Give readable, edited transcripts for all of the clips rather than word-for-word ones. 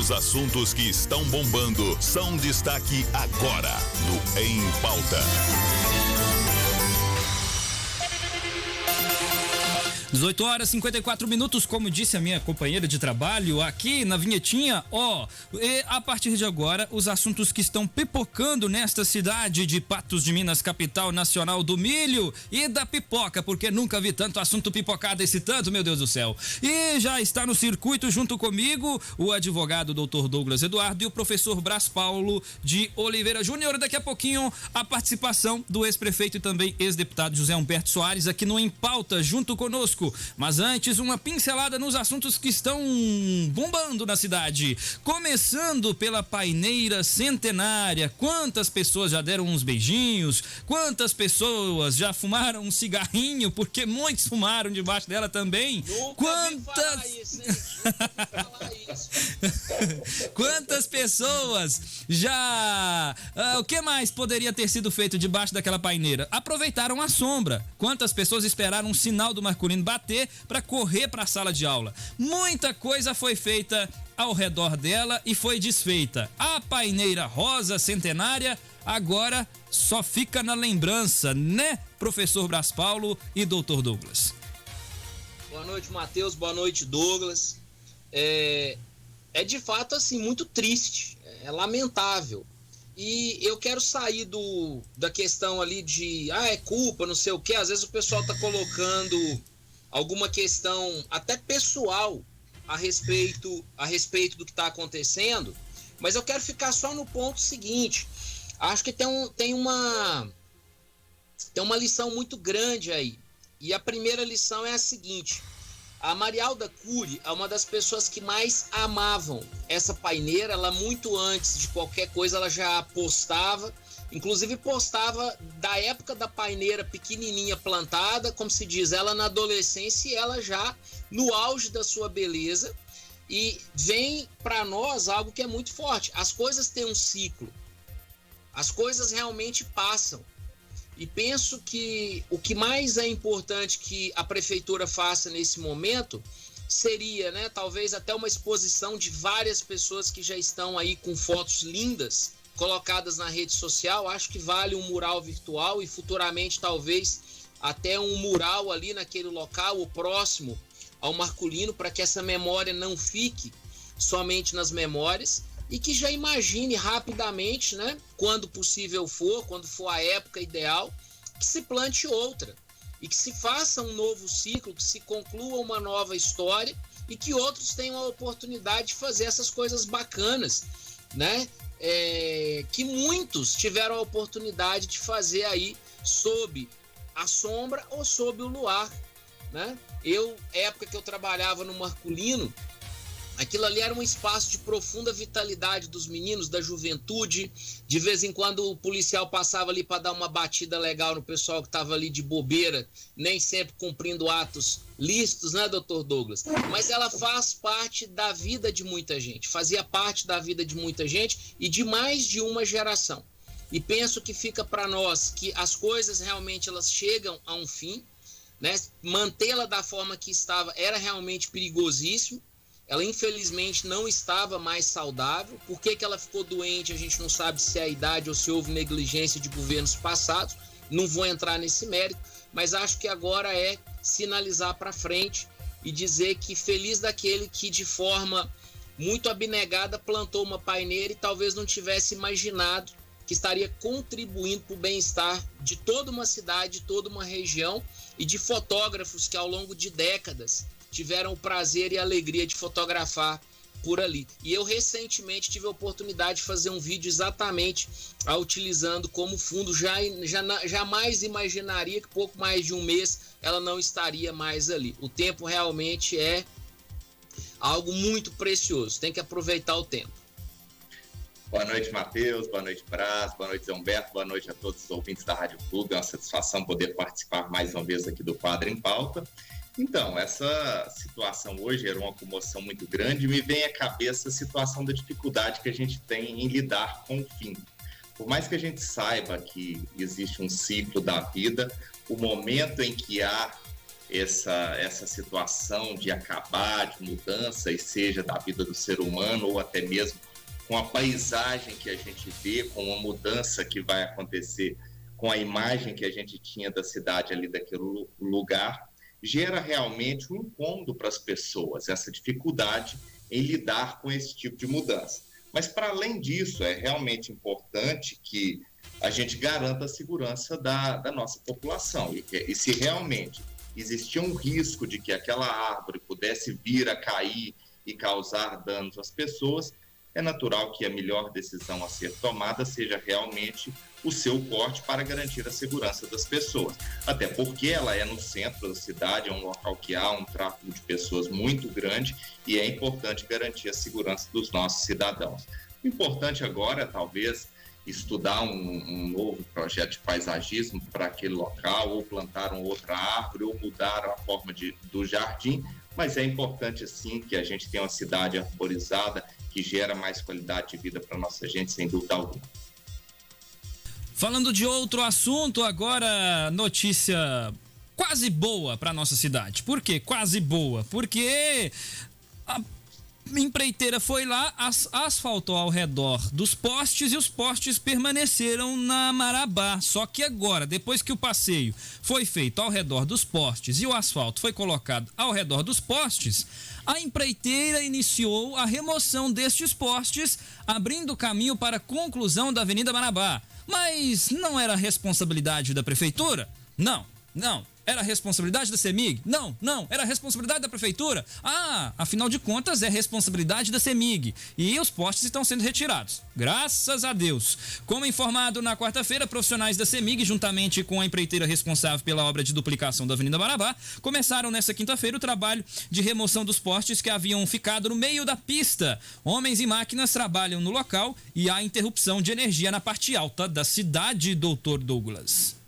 Os assuntos que estão bombando são destaque agora no Em Pauta. 18h54, como disse a minha companheira de trabalho, aqui na vinhetinha, e a partir de agora, os assuntos que estão pipocando nesta cidade de Patos de Minas, capital nacional do milho e da pipoca, porque nunca vi tanto assunto pipocado esse tanto, meu Deus do céu. E já está no circuito junto comigo o advogado Dr. Douglas Eduardo e o professor Brás Paulo de Oliveira Júnior. Daqui a pouquinho, a participação do ex-prefeito e também ex-deputado José Humberto Soares aqui no Em Pauta, junto conosco. Mas antes, uma pincelada nos assuntos que estão bombando na cidade. Começando pela paineira centenária. Quantas pessoas já deram uns beijinhos? Quantas pessoas já fumaram um cigarrinho? Porque muitos fumaram debaixo dela também. Quantas pessoas já... o que mais poderia ter sido feito debaixo daquela paineira? Aproveitaram a sombra. Quantas pessoas esperaram um sinal do masculino bater para correr para a sala de aula? Muita coisa foi feita ao redor dela e foi desfeita. A paineira rosa centenária agora só fica na lembrança, né, professor Brás Paulo e doutor Douglas? Boa noite, Matheus. Boa noite, Douglas. É de fato assim muito triste, é lamentável. E eu quero sair da questão ali de é culpa, não sei o que. Às vezes o pessoal tá colocando alguma questão até pessoal a respeito do que está acontecendo, mas eu quero ficar só no ponto seguinte. Acho que tem uma lição muito grande aí. E a primeira lição é a seguinte: a Marialda Cury é uma das pessoas que mais amavam essa paineira. Ela, muito antes de qualquer coisa, ela já postava. Inclusive postava da época da paineira pequenininha plantada, como se diz, ela na adolescência e ela já no auge da sua beleza. E vem para nós algo que é muito forte. As coisas têm um ciclo. As coisas realmente passam. E penso que o que mais é importante que a prefeitura faça nesse momento seria, né, talvez até uma exposição de várias pessoas que já estão aí com fotos lindas colocadas na rede social. Acho que vale um mural virtual e futuramente talvez até um mural ali naquele local ou próximo ao Marculino, para que essa memória não fique somente nas memórias e que já imagine rapidamente, né, quando possível for, quando for a época ideal, que se plante outra e que se faça um novo ciclo, que se conclua uma nova história e que outros tenham a oportunidade de fazer essas coisas bacanas, né? Que muitos tiveram a oportunidade de fazer aí sob a sombra ou sob o luar, né? Época que eu trabalhava no Marculino, aquilo ali era um espaço de profunda vitalidade dos meninos, da juventude. De vez em quando o policial passava ali para dar uma batida legal no pessoal que estava ali de bobeira, nem sempre cumprindo atos lícitos, né, doutor Douglas? Mas ela faz parte da vida de muita gente, fazia parte da vida de muita gente e de mais de uma geração. E penso que fica para nós que as coisas realmente elas chegam a um fim, né? Mantê-la da forma que estava era realmente perigosíssimo. Ela infelizmente não estava mais saudável. Por que ela ficou doente? A gente não sabe se é a idade ou se houve negligência de governos passados. Não vou entrar nesse mérito, mas acho que agora é sinalizar para frente e dizer que feliz daquele que de forma muito abnegada plantou uma paineira e talvez não tivesse imaginado que estaria contribuindo para o bem-estar de toda uma cidade, de toda uma região e de fotógrafos que ao longo de décadas tiveram o prazer e a alegria de fotografar por ali. E eu recentemente tive a oportunidade de fazer um vídeo exatamente utilizando como fundo. Jamais imaginaria que pouco mais de um mês ela não estaria mais ali. O tempo realmente é algo muito precioso. Tem que aproveitar o tempo. Boa noite, Matheus. Boa noite, Brás. Boa noite, Zé Humberto. Boa noite a todos os ouvintes da Rádio Clube. É uma satisfação poder participar mais uma vez aqui do quadro Em Pauta. Então, essa situação hoje era uma comoção muito grande e me vem à cabeça a situação da dificuldade que a gente tem em lidar com o fim. Por mais que a gente saiba que existe um ciclo da vida, o momento em que há essa situação de acabar, de mudança, e seja da vida do ser humano ou até mesmo com a paisagem que a gente vê, com a mudança que vai acontecer, com a imagem que a gente tinha da cidade ali daquele lugar, gera realmente um incômodo para as pessoas, essa dificuldade em lidar com esse tipo de mudança. Mas, para além disso, é realmente importante que a gente garanta a segurança da nossa população. E se realmente existia um risco de que aquela árvore pudesse vir a cair e causar danos às pessoas, é natural que a melhor decisão a ser tomada seja realmente o seu corte para garantir a segurança das pessoas. Até porque ela é no centro da cidade, é um local que há um tráfego de pessoas muito grande e é importante garantir a segurança dos nossos cidadãos. O importante agora é talvez estudar um novo projeto de paisagismo para aquele local, ou plantar uma outra árvore, ou mudar a forma do jardim, mas é importante sim que a gente tenha uma cidade arborizada que gera mais qualidade de vida para nossa gente, sem dúvida alguma. Falando de outro assunto, agora notícia quase boa para nossa cidade. Por quê? Quase boa. Porque a empreiteira foi lá, asfaltou ao redor dos postes e os postes permaneceram na Marabá. Só que agora, depois que o passeio foi feito ao redor dos postes e o asfalto foi colocado ao redor dos postes, a empreiteira iniciou a remoção destes postes, abrindo caminho para a conclusão da Avenida Marabá. Mas não era responsabilidade da prefeitura? Não. Era responsabilidade da CEMIG? Não. Era responsabilidade da prefeitura? Afinal de contas é responsabilidade da CEMIG. E os postes estão sendo retirados. Graças a Deus. Como informado na quarta-feira, profissionais da CEMIG, juntamente com a empreiteira responsável pela obra de duplicação da Avenida Marabá, começaram nesta quinta-feira o trabalho de remoção dos postes que haviam ficado no meio da pista. Homens e máquinas trabalham no local e há interrupção de energia na parte alta da cidade, Dr. Douglas.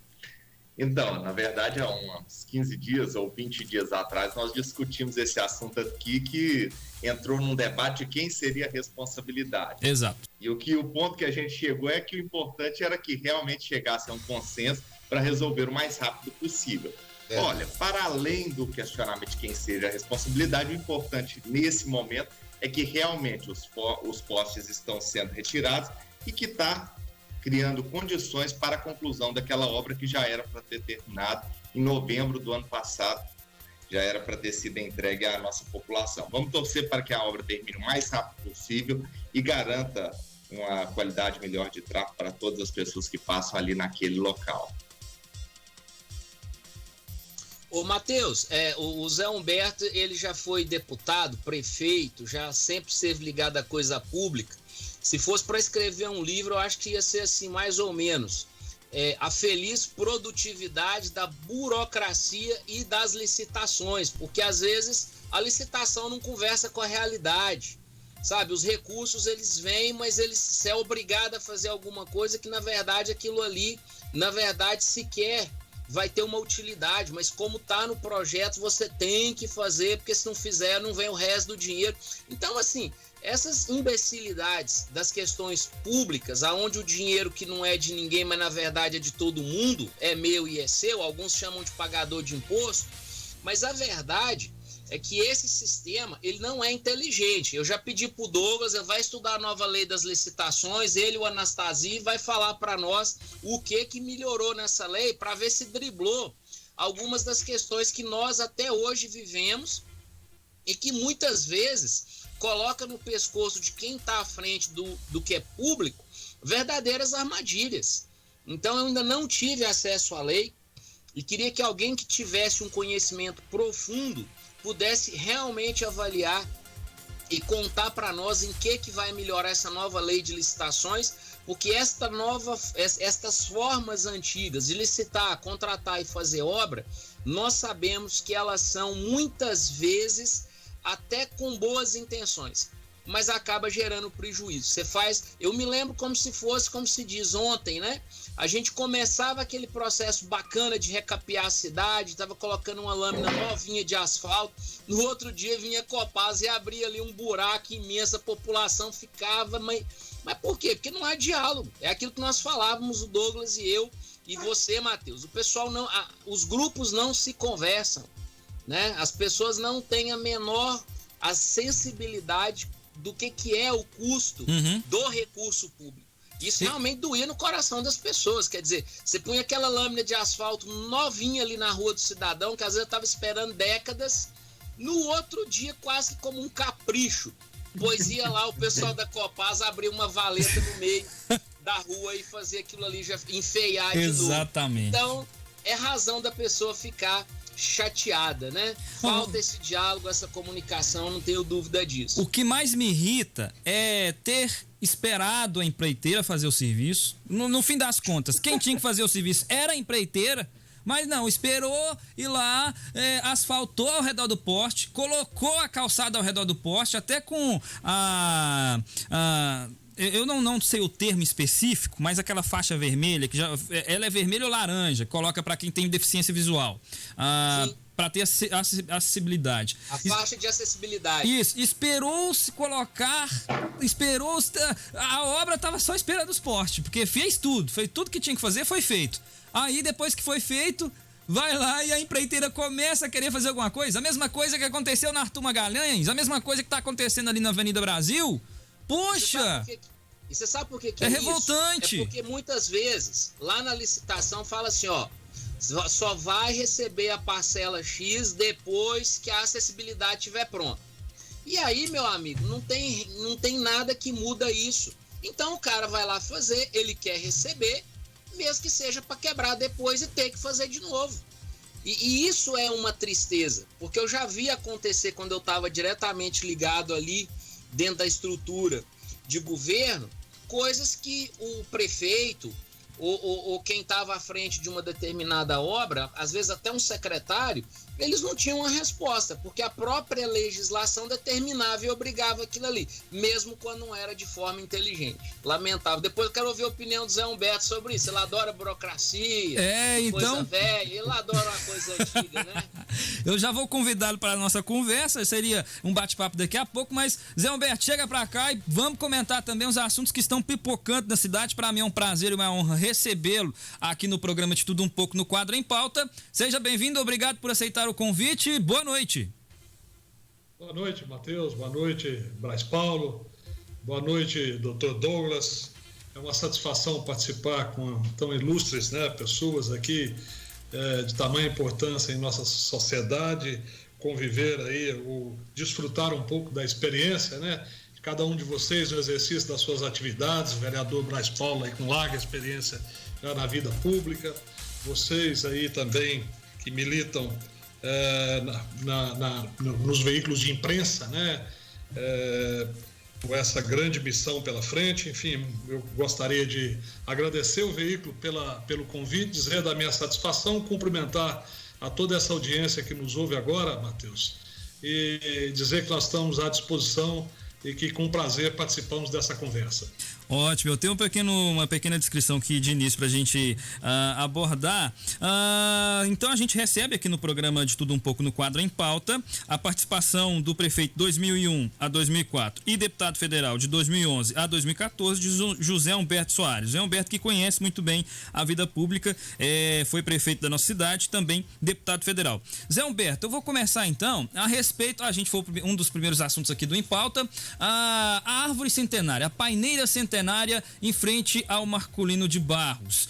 Então, na verdade, há uns 15 dias ou 20 dias atrás, nós discutimos esse assunto aqui, que entrou num debate de quem seria a responsabilidade. Exato. E o ponto que a gente chegou é que o importante era que realmente chegasse a um consenso para resolver o mais rápido possível. Olha, para além do questionamento de quem seja a responsabilidade, o importante nesse momento é que realmente os postes estão sendo retirados e que está criando condições para a conclusão daquela obra que já era para ter terminado em novembro do ano passado, já era para ter sido entregue à nossa população. Vamos torcer para que a obra termine o mais rápido possível e garanta uma qualidade melhor de tráfego para todas as pessoas que passam ali naquele local. Ô Matheus, o Zé Humberto, ele já foi deputado, prefeito, já sempre esteve ligado à coisa pública. Se fosse para escrever um livro, eu acho que ia ser assim, mais ou menos. A feliz produtividade da burocracia e das licitações, porque às vezes a licitação não conversa com a realidade, sabe? Os recursos, eles vêm, mas você é obrigado a fazer alguma coisa que, na verdade, aquilo ali, sequer vai ter uma utilidade, mas como está no projeto, você tem que fazer, porque se não fizer, não vem o resto do dinheiro. Então, assim, essas imbecilidades das questões públicas, aonde o dinheiro que não é de ninguém, mas na verdade é de todo mundo, é meu e é seu, alguns chamam de pagador de imposto, mas a verdade é que esse sistema, ele não é inteligente. Eu já pedi pro Douglas, ele vai estudar a nova lei das licitações, ele e o Anastasia, vai falar para nós o que melhorou nessa lei, para ver se driblou algumas das questões que nós até hoje vivemos e que muitas vezes coloca no pescoço de quem está à frente do que é público verdadeiras armadilhas. Então eu ainda não tive acesso à lei e queria que alguém que tivesse um conhecimento profundo pudesse realmente avaliar e contar para nós em que vai melhorar essa nova lei de licitações, porque estas formas antigas de licitar, contratar e fazer obra, nós sabemos que elas são muitas vezes até com boas intenções, mas acaba gerando prejuízo. Eu me lembro como se diz ontem, né? A gente começava aquele processo bacana de recapear a cidade, estava colocando uma lâmina novinha de asfalto, no outro dia vinha Copasa e abria ali um buraco imenso, a população ficava, mas por quê? Porque não há diálogo, é aquilo que nós falávamos, o Douglas e eu, e você, Matheus, o pessoal não, os grupos não se conversam. né? As pessoas não têm a sensibilidade do que é o custo do recurso público. Isso realmente doía no coração das pessoas. Quer dizer, você punha aquela lâmina de asfalto novinha ali na rua do cidadão, que às vezes estava esperando décadas, no outro dia quase que como um capricho, pois ia lá o pessoal da Copasa abrir uma valeta no meio da rua e fazer aquilo ali já enfeiar de novo. Exatamente. Então, é razão da pessoa ficar chateada, né? Falta esse diálogo, essa comunicação, não tenho dúvida disso. O que mais me irrita é ter esperado a empreiteira fazer o serviço. No fim das contas, quem tinha que fazer o serviço era a empreiteira, mas não, esperou ir lá, asfaltou ao redor do poste, colocou a calçada ao redor do poste, até com eu não sei o termo específico, mas aquela faixa vermelha, que ela é vermelha ou laranja, coloca para quem tem deficiência visual, para ter acessibilidade. A faixa de acessibilidade. Isso, esperou-se colocar, a obra estava só esperando os postes, porque fez tudo que tinha que fazer, foi feito. Aí depois que foi feito, vai lá e a empreiteira começa a querer fazer alguma coisa, a mesma coisa que aconteceu na Arthur Magalhães, a mesma coisa que está acontecendo ali na Avenida Brasil. Poxa! E você sabe por que é revoltante? É porque muitas vezes, lá na licitação, fala assim, ó, só vai receber a parcela X depois que a acessibilidade estiver pronta. E aí, meu amigo, não tem nada que muda isso. Então o cara vai lá fazer, ele quer receber, mesmo que seja para quebrar depois e ter que fazer de novo. E isso é uma tristeza, porque eu já vi acontecer quando eu estava diretamente ligado ali dentro da estrutura de governo, coisas que o prefeito ou quem estava à frente de uma determinada obra, às vezes até um secretário, eles não tinham uma resposta, porque a própria legislação determinava e obrigava aquilo ali, mesmo quando não era de forma inteligente. Lamentável. Depois eu quero ouvir a opinião do Zé Humberto sobre isso. Ele adora burocracia, coisa velha, ele adora uma coisa antiga, né? Eu já vou convidá-lo para a nossa conversa, seria um bate-papo daqui a pouco, mas Zé Humberto, chega para cá e vamos comentar também os assuntos que estão pipocando na cidade. Para mim é um prazer e uma honra recebê-lo aqui no programa de Tudo Um Pouco no Quadro em Pauta. Seja bem-vindo, obrigado por aceitar o convite. Boa noite. Boa noite, Matheus. Boa noite, Braz Paulo. Boa noite, Dr. Douglas. É uma satisfação participar com tão ilustres, né, pessoas aqui de tamanha importância em nossa sociedade, conviver aí, desfrutar um pouco da experiência, né, de cada um de vocês no exercício das suas atividades. O vereador Braz Paulo aí com larga experiência já na vida pública. Vocês aí também que militam nos veículos de imprensa, né? Com essa grande missão pela frente. Enfim, eu gostaria de agradecer o veículo pelo convite, dizer da minha satisfação, cumprimentar a toda essa audiência que nos ouve agora, Matheus, e dizer que nós estamos à disposição e que com prazer participamos dessa conversa. Ótimo, eu tenho uma pequena descrição aqui de início para a gente abordar. Então a gente recebe aqui no programa de Tudo Um Pouco no Quadro em Pauta a participação do prefeito 2001 a 2004 e deputado federal de 2011 a 2014 de José Humberto Soares. José Humberto, que conhece muito bem a vida pública, foi prefeito da nossa cidade, também deputado federal. Zé Humberto, eu vou começar então a respeito, a gente foi um dos primeiros assuntos aqui do Em Pauta, a árvore centenária, a paineira centenária em frente ao Marculino de Barros.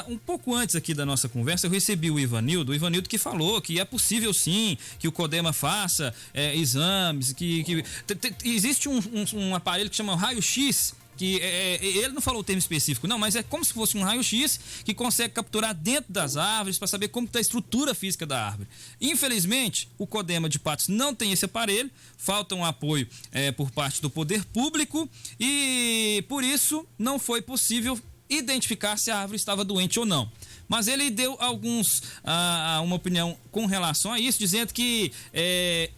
Um pouco antes aqui da nossa conversa, eu recebi o Ivanildo que falou que é possível sim que o CODEMA faça exames, que existe um aparelho que chama raio-x, que ele não falou o termo específico não, mas é como se fosse um raio-x que consegue capturar dentro das árvores para saber como está a estrutura física da árvore. Infelizmente, o CODEMA de Patos não tem esse aparelho, falta um apoio por parte do poder público e por isso não foi possível identificar se a árvore estava doente ou não. Mas ele deu uma opinião com relação a isso, dizendo que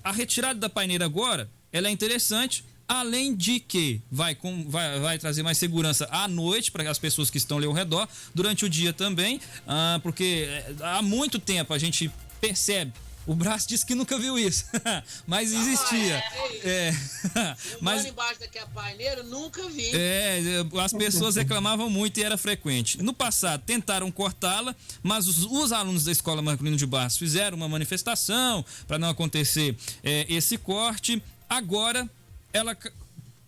a retirada da paineira agora ela é interessante, além de que vai trazer mais segurança à noite para as pessoas que estão ali ao redor, durante o dia também, porque há muito tempo a gente percebe O Brás disse que nunca viu isso, mas existia. Mas embaixo daquela paineira, nunca vi. As pessoas reclamavam muito e era frequente. No passado, tentaram cortá-la, mas os alunos da Escola Marcolino de Barros fizeram uma manifestação para não acontecer esse corte. Agora,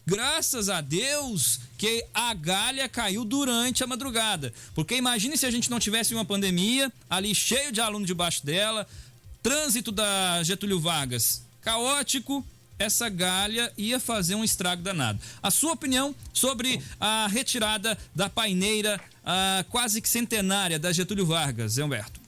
graças a Deus que a galha caiu durante a madrugada. Porque imagine se a gente não tivesse uma pandemia, ali cheio de aluno debaixo dela, trânsito da Getúlio Vargas caótico, essa galha ia fazer um estrago danado. A sua opinião sobre a retirada da paineira quase que centenária da Getúlio Vargas, Zé Humberto?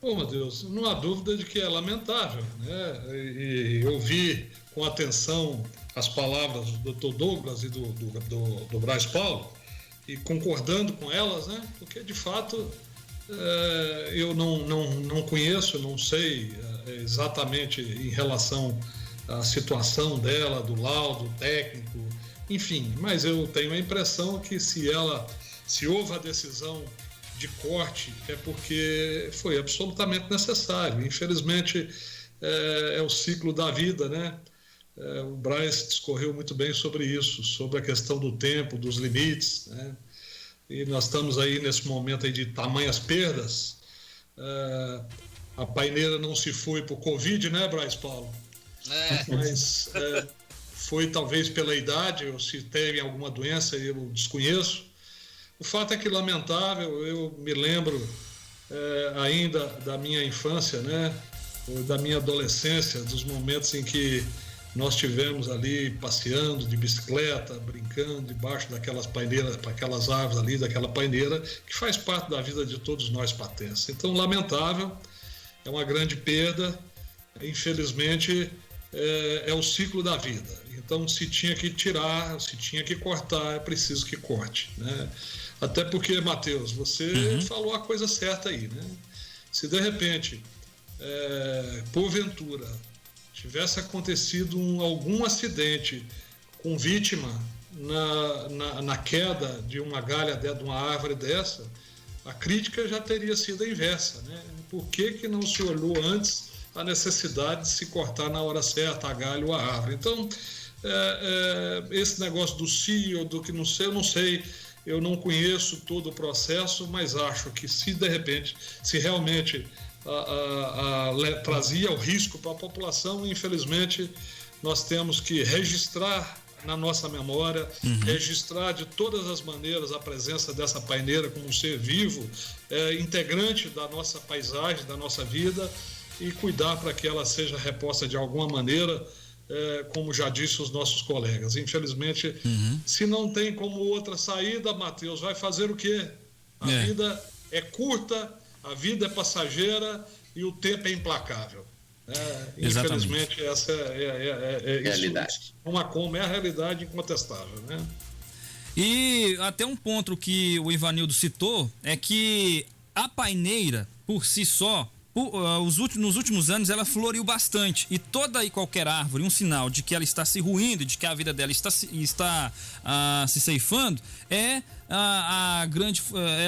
Bom, meu Deus, não há dúvida de que é lamentável, né? E ouvir com atenção as palavras do Dr. Douglas e do Brás Paulo, e concordando com elas, né? Porque, de fato, eu não conheço, não sei exatamente em relação à situação dela, do laudo técnico, enfim, mas eu tenho a impressão que se houve a decisão de corte, é porque foi absolutamente necessário. Infelizmente, é o ciclo da vida, né? O Brás discorreu muito bem sobre isso, sobre a questão do tempo, dos limites, né? E nós estamos aí nesse momento aí de tamanhas perdas. A paineira não se foi por Covid, né, Brás Paulo? Mas foi talvez pela idade, ou se teve alguma doença, eu desconheço. O fato é que, lamentável, eu me lembro ainda da minha infância, né, da minha adolescência, dos momentos em que nós tivemos ali passeando de bicicleta, brincando debaixo daquelas paineiras, aquelas árvores ali, daquela paineira, que faz parte da vida de todos nós patenses. Então, lamentável, é uma grande perda, infelizmente, é o ciclo da vida. Então, se tinha que tirar, se tinha que cortar, é preciso que corte, né? Até porque, Matheus, você falou a coisa certa aí, né? Se de repente, porventura, tivesse acontecido algum acidente com vítima na queda de uma galha de uma árvore dessa, a crítica já teria sido a inversa, né? Por que não se olhou antes a necessidade de se cortar na hora certa a galha ou a árvore? Então, esse negócio do si ou do que não sei, eu não sei, eu não conheço todo o processo, mas acho que se de repente, se realmente trazia o risco para a população, infelizmente nós temos que registrar na nossa memória, registrar de todas as maneiras a presença dessa paineira como um ser vivo, integrante da nossa paisagem, da nossa vida, e cuidar para que ela seja reposta de alguma maneira, como já disse os nossos colegas. Infelizmente, se não tem como outra saída, Matheus, vai fazer o quê? A vida é curta, a vida é passageira e o tempo é implacável. Infelizmente, essa é realidade. É a realidade incontestável, né? E até um ponto que o Ivanildo citou é que a paineira, por si só, nos últimos anos ela floriu bastante, e toda e qualquer árvore, um sinal de que ela está se ruindo, de que a vida dela está se ceifando,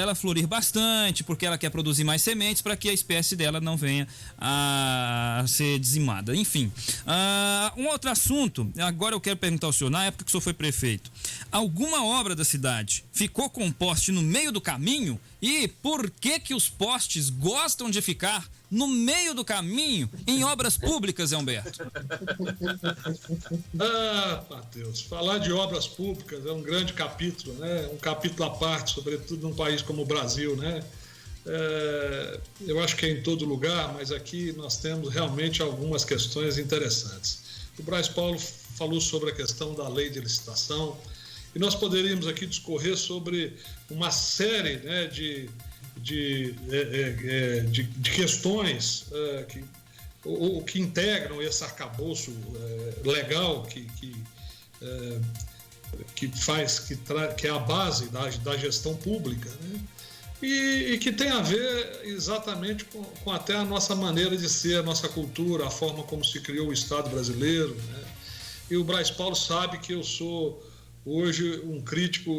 ela florir bastante, porque ela quer produzir mais sementes para que a espécie dela não venha a ser dizimada. Enfim, um outro assunto, agora eu quero perguntar ao senhor, na época que o senhor foi prefeito, alguma obra da cidade ficou com um poste no meio do caminho? E por que os postes gostam de ficar no meio do caminho em obras públicas, Zé Humberto? Matheus, falar de obras públicas é um grande capítulo, né? Um capítulo à parte, sobretudo num país como o Brasil, né? Eu acho que é em todo lugar, mas aqui nós temos realmente algumas questões interessantes. O Brás Paulo falou sobre a questão da lei de licitação, e nós poderíamos aqui discorrer sobre uma série, né, de questões que integram esse arcabouço legal que é a base da gestão pública, né? E que tem a ver exatamente com até a nossa maneira de ser, a nossa cultura, a forma como se criou o Estado brasileiro, né? E o Brás Paulo sabe que eu sou hoje um crítico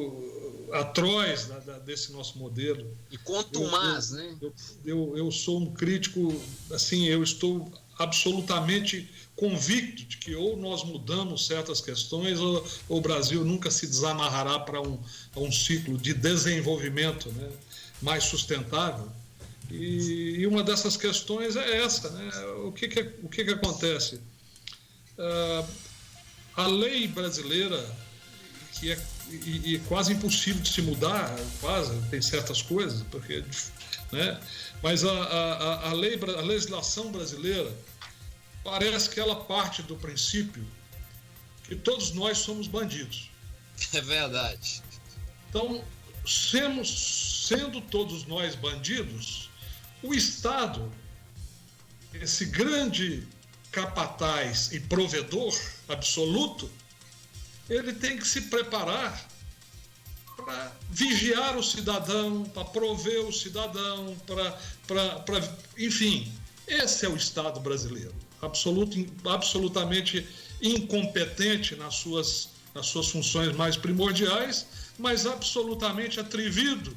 atroz desse nosso modelo. E contumaz, né? Eu sou um crítico, assim, eu estou absolutamente convicto de que ou nós mudamos certas questões ou o Brasil nunca se desamarrará para um ciclo de desenvolvimento, né, mais sustentável. E uma dessas questões é essa, né? O que acontece? A lei brasileira, que é quase impossível de se mudar, tem certas coisas, porque, né? Mas a legislação brasileira parece que ela parte do princípio que todos nós somos bandidos. É verdade. Então, sendo todos nós bandidos, o Estado, esse grande capataz e provedor absoluto, ele tem que se preparar para vigiar o cidadão, para prover o cidadão, enfim, esse é o Estado brasileiro, absolutamente incompetente nas suas funções mais primordiais, mas absolutamente atrevido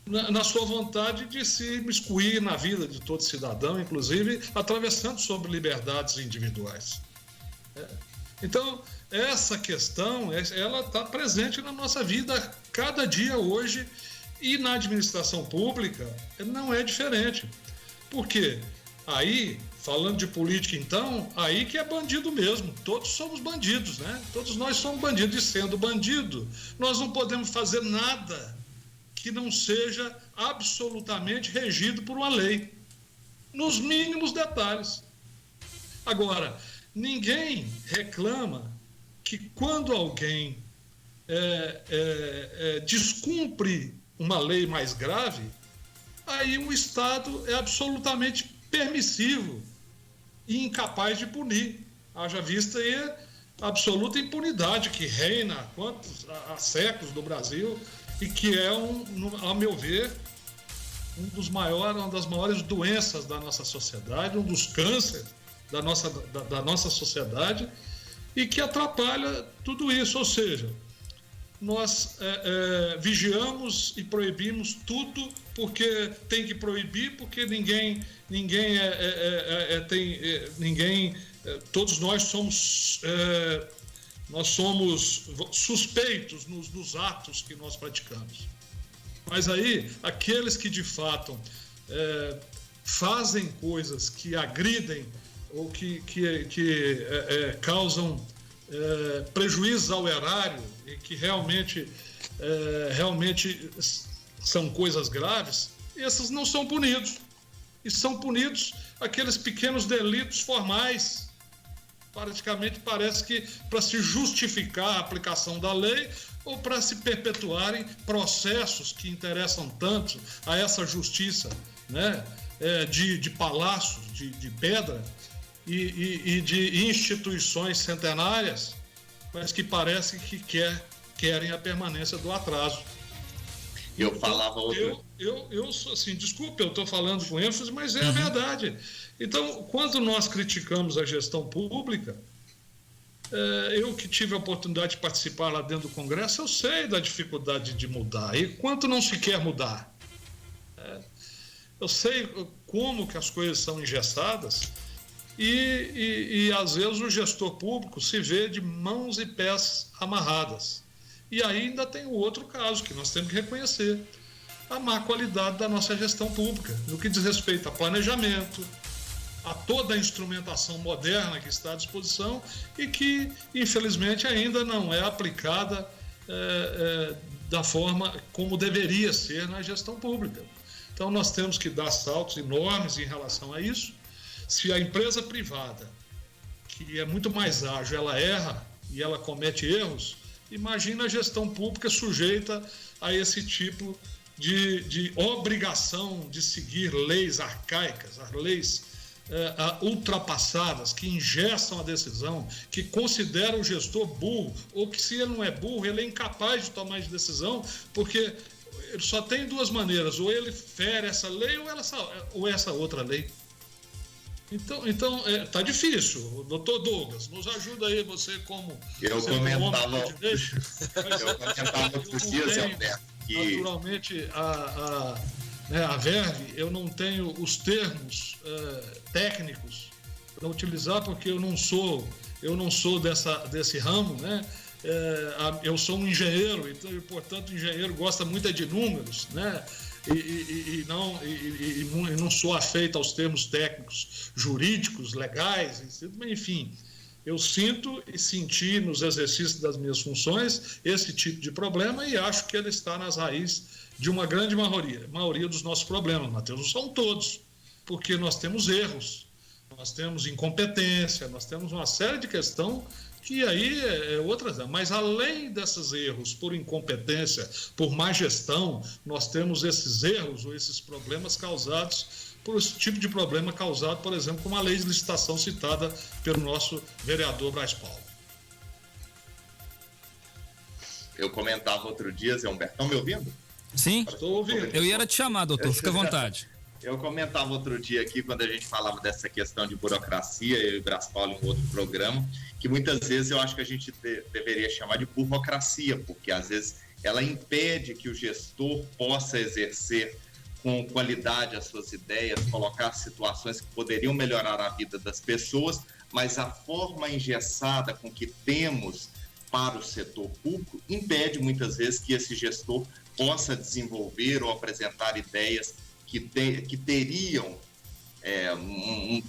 na sua vontade de se imiscuir na vida de todo cidadão, inclusive atravessando sobre liberdades individuais. Então, essa questão, ela está presente na nossa vida cada dia hoje, e na administração pública não é diferente. Por quê? Aí, falando de política, então, aí que é bandido mesmo. Todos somos bandidos, né? Todos nós somos bandidos. E sendo bandido, nós não podemos fazer nada que não seja absolutamente regido por uma lei, nos mínimos detalhes. Agora, ninguém reclama que quando alguém descumpre uma lei mais grave, aí o Estado é absolutamente permissivo e incapaz de punir. Haja vista aí a absoluta impunidade que reina há séculos no Brasil e que é, a meu ver, uma das maiores doenças da nossa sociedade, um dos cânceres da nossa sociedade, e que atrapalha tudo isso. Ou seja, nós vigiamos e proibimos tudo porque tem que proibir, porque todos nós somos suspeitos nos atos que nós praticamos. Mas aí, aqueles que de fato fazem coisas que agridem ou que causam prejuízos ao erário e que realmente são coisas graves, esses não são punidos. E são punidos aqueles pequenos delitos formais. Praticamente parece que para se justificar a aplicação da lei ou para se perpetuarem processos que interessam tanto a essa justiça, né? De palácios, de pedra e de instituições centenárias, mas que parece que querem a permanência do atraso. Eu falava outro... Eu assim, desculpe, eu estou falando com ênfase, mas é a verdade. Então, quando nós criticamos a gestão pública, eu que tive a oportunidade de participar lá dentro do Congresso, eu sei da dificuldade de mudar. E quanto não se quer mudar? Eu sei como que as coisas são engessadas e às vezes o gestor público se vê de mãos e pés amarradas. E aí ainda tem o outro caso que nós temos que reconhecer: a má qualidade da nossa gestão pública, no que diz respeito a planejamento, a toda a instrumentação moderna que está à disposição e que, infelizmente, ainda não é aplicada da forma como deveria ser na gestão pública. Então, nós temos que dar saltos enormes em relação a isso. Se a empresa privada, que é muito mais ágil, ela erra e ela comete erros, imagina a gestão pública sujeita a esse tipo de obrigação de seguir leis arcaicas, as leis ultrapassadas, que engessam a decisão, que consideram o gestor burro, ou que, se ele não é burro, ele é incapaz de tomar de decisão, porque ele só tem duas maneiras: ou ele fere essa lei ou essa outra lei. Então tá difícil. Doutor Douglas, nos ajuda aí, você como... Eu comentava outros dias, Alberto, que... Naturalmente, a verve, eu não tenho os termos técnicos para utilizar, porque eu não sou desse ramo, né? Eu sou um engenheiro, então, e, portanto, o engenheiro gosta muito de números, né? E não sou afeito aos termos técnicos, jurídicos, legais, enfim. Eu sinto e senti nos exercícios das minhas funções esse tipo de problema e acho que ele está nas raízes de uma grande maioria dos nossos problemas, Matheus. Não são todos, porque nós temos erros, nós temos incompetência, nós temos uma série de questões que aí é outra. Mas além desses erros por incompetência, por má gestão, nós temos esses erros ou esses problemas causados por esse tipo de problema causado, por exemplo, com a lei de licitação citada pelo nosso vereador Braz Paulo. Eu comentava outro dia, Zé Humberto, estão me ouvindo? Sim, estou ouvindo. Eu ia te chamar, doutor, fica à vontade. Eu comentava outro dia aqui, quando a gente falava dessa questão de burocracia, eu e o Braz Paulo em outro programa, que muitas vezes eu acho que a gente deveria chamar de burocracia, porque às vezes ela impede que o gestor possa exercer com qualidade as suas ideias, colocar situações que poderiam melhorar a vida das pessoas, mas a forma engessada com que temos para o setor público impede muitas vezes que esse gestor possa desenvolver ou apresentar ideias que teriam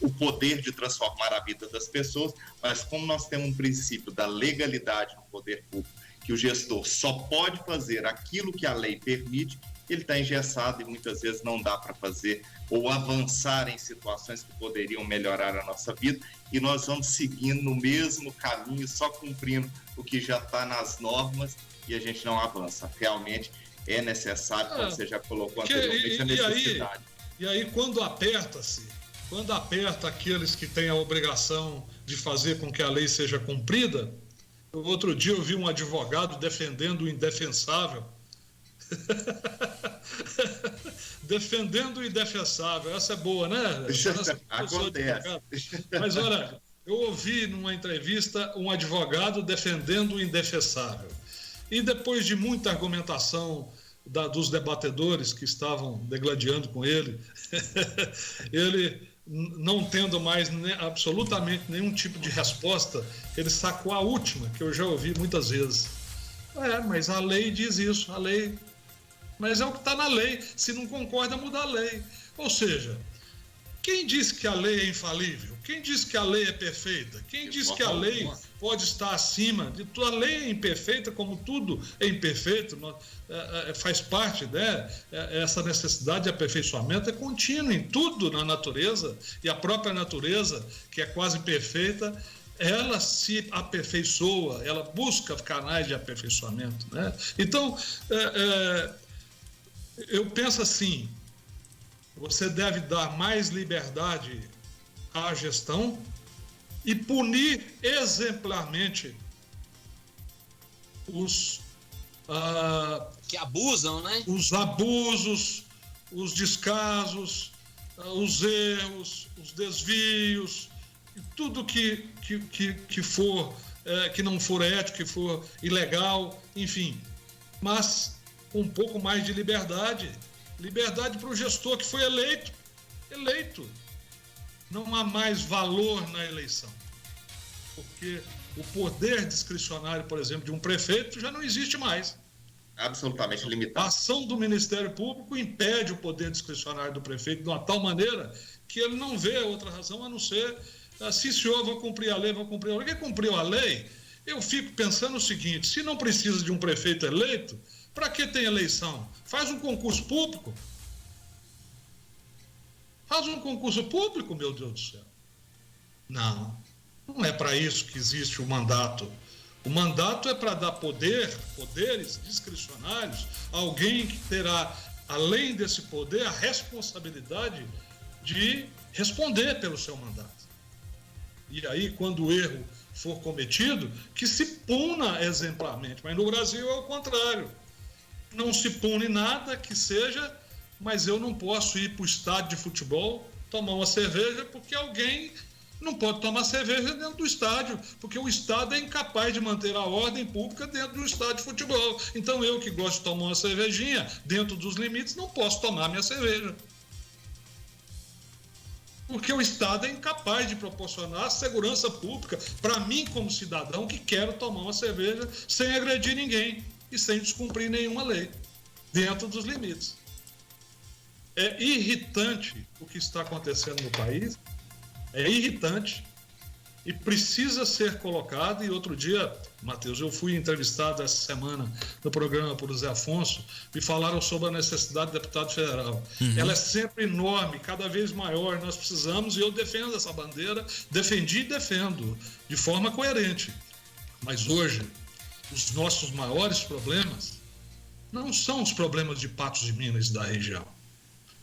o poder de transformar a vida das pessoas, mas como nós temos um princípio da legalidade no poder público, que o gestor só pode fazer aquilo que a lei permite, ele está engessado e muitas vezes não dá para fazer ou avançar em situações que poderiam melhorar a nossa vida, e nós vamos seguindo no mesmo caminho, só cumprindo o que já está nas normas, e a gente não avança. Realmente é necessário, como você já colocou anteriormente, a necessidade. E aí, quando aperta aqueles que têm a obrigação de fazer com que a lei seja cumprida, outro dia eu vi um advogado defendendo o indefensável. Defendendo o indefensável, essa é boa, né? Acontece. Mas olha, eu ouvi numa entrevista um advogado defendendo o indefensável. E depois de muita argumentação dos debatedores que estavam degladiando com ele, ele, não tendo mais absolutamente nenhum tipo de resposta, ele sacou a última, que eu já ouvi muitas vezes. Mas a lei diz isso, a lei... Mas é o que está na lei, se não concorda, muda a lei. Ou seja, quem diz que a lei é infalível? Quem diz que a lei é perfeita? Quem diz que a lei pode estar acima de tudo? A lei é imperfeita, como tudo é imperfeito, faz parte, né? Essa necessidade de aperfeiçoamento é contínua em tudo na natureza, e a própria natureza, que é quase perfeita, ela se aperfeiçoa, ela busca canais de aperfeiçoamento, né? Então, eu penso assim, você deve dar mais liberdade à gestão e punir exemplarmente os que abusam, né? Os abusos, os descasos, os erros, os desvios, tudo que for que não for ético, que for ilegal, enfim, mas um pouco mais de liberdade para o gestor que foi eleito. Não há mais valor na eleição, porque o poder discricionário, por exemplo, de um prefeito já não existe mais. Absolutamente limitado. A ação do Ministério Público impede o poder discricionário do prefeito de uma tal maneira que ele não vê outra razão a não ser se senhor, vou cumprir a lei, vou cumprir a lei. Quem cumpriu a lei, eu fico pensando o seguinte, se não precisa de um prefeito eleito, para que tem eleição? Faz um concurso público. Faz um concurso público, meu Deus do céu. Não é para isso que existe o mandato. O mandato é para dar poderes discricionários a alguém que terá, além desse poder, a responsabilidade de responder pelo seu mandato. E aí, quando o erro for cometido, que se puna exemplarmente. Mas no Brasil é o contrário. Não se pune nada que seja, mas eu não posso ir para o estádio de futebol tomar uma cerveja porque alguém não pode tomar cerveja dentro do estádio, porque o Estado é incapaz de manter a ordem pública dentro do estádio de futebol. Então eu que gosto de tomar uma cervejinha dentro dos limites não posso tomar minha cerveja. Porque o Estado é incapaz de proporcionar segurança pública para mim como cidadão que quero tomar uma cerveja sem agredir ninguém e sem descumprir nenhuma lei, dentro dos limites. É irritante o que está acontecendo no país, é irritante e precisa ser colocado. E outro dia, Matheus, eu fui entrevistado essa semana no programa por Zé Afonso, me falaram sobre a necessidade do deputado federal. Ela é sempre enorme, cada vez maior, nós precisamos, e eu defendo essa bandeira, defendi e defendo, de forma coerente. Mas hoje, os nossos maiores problemas não são os problemas de Patos de Minas e da região.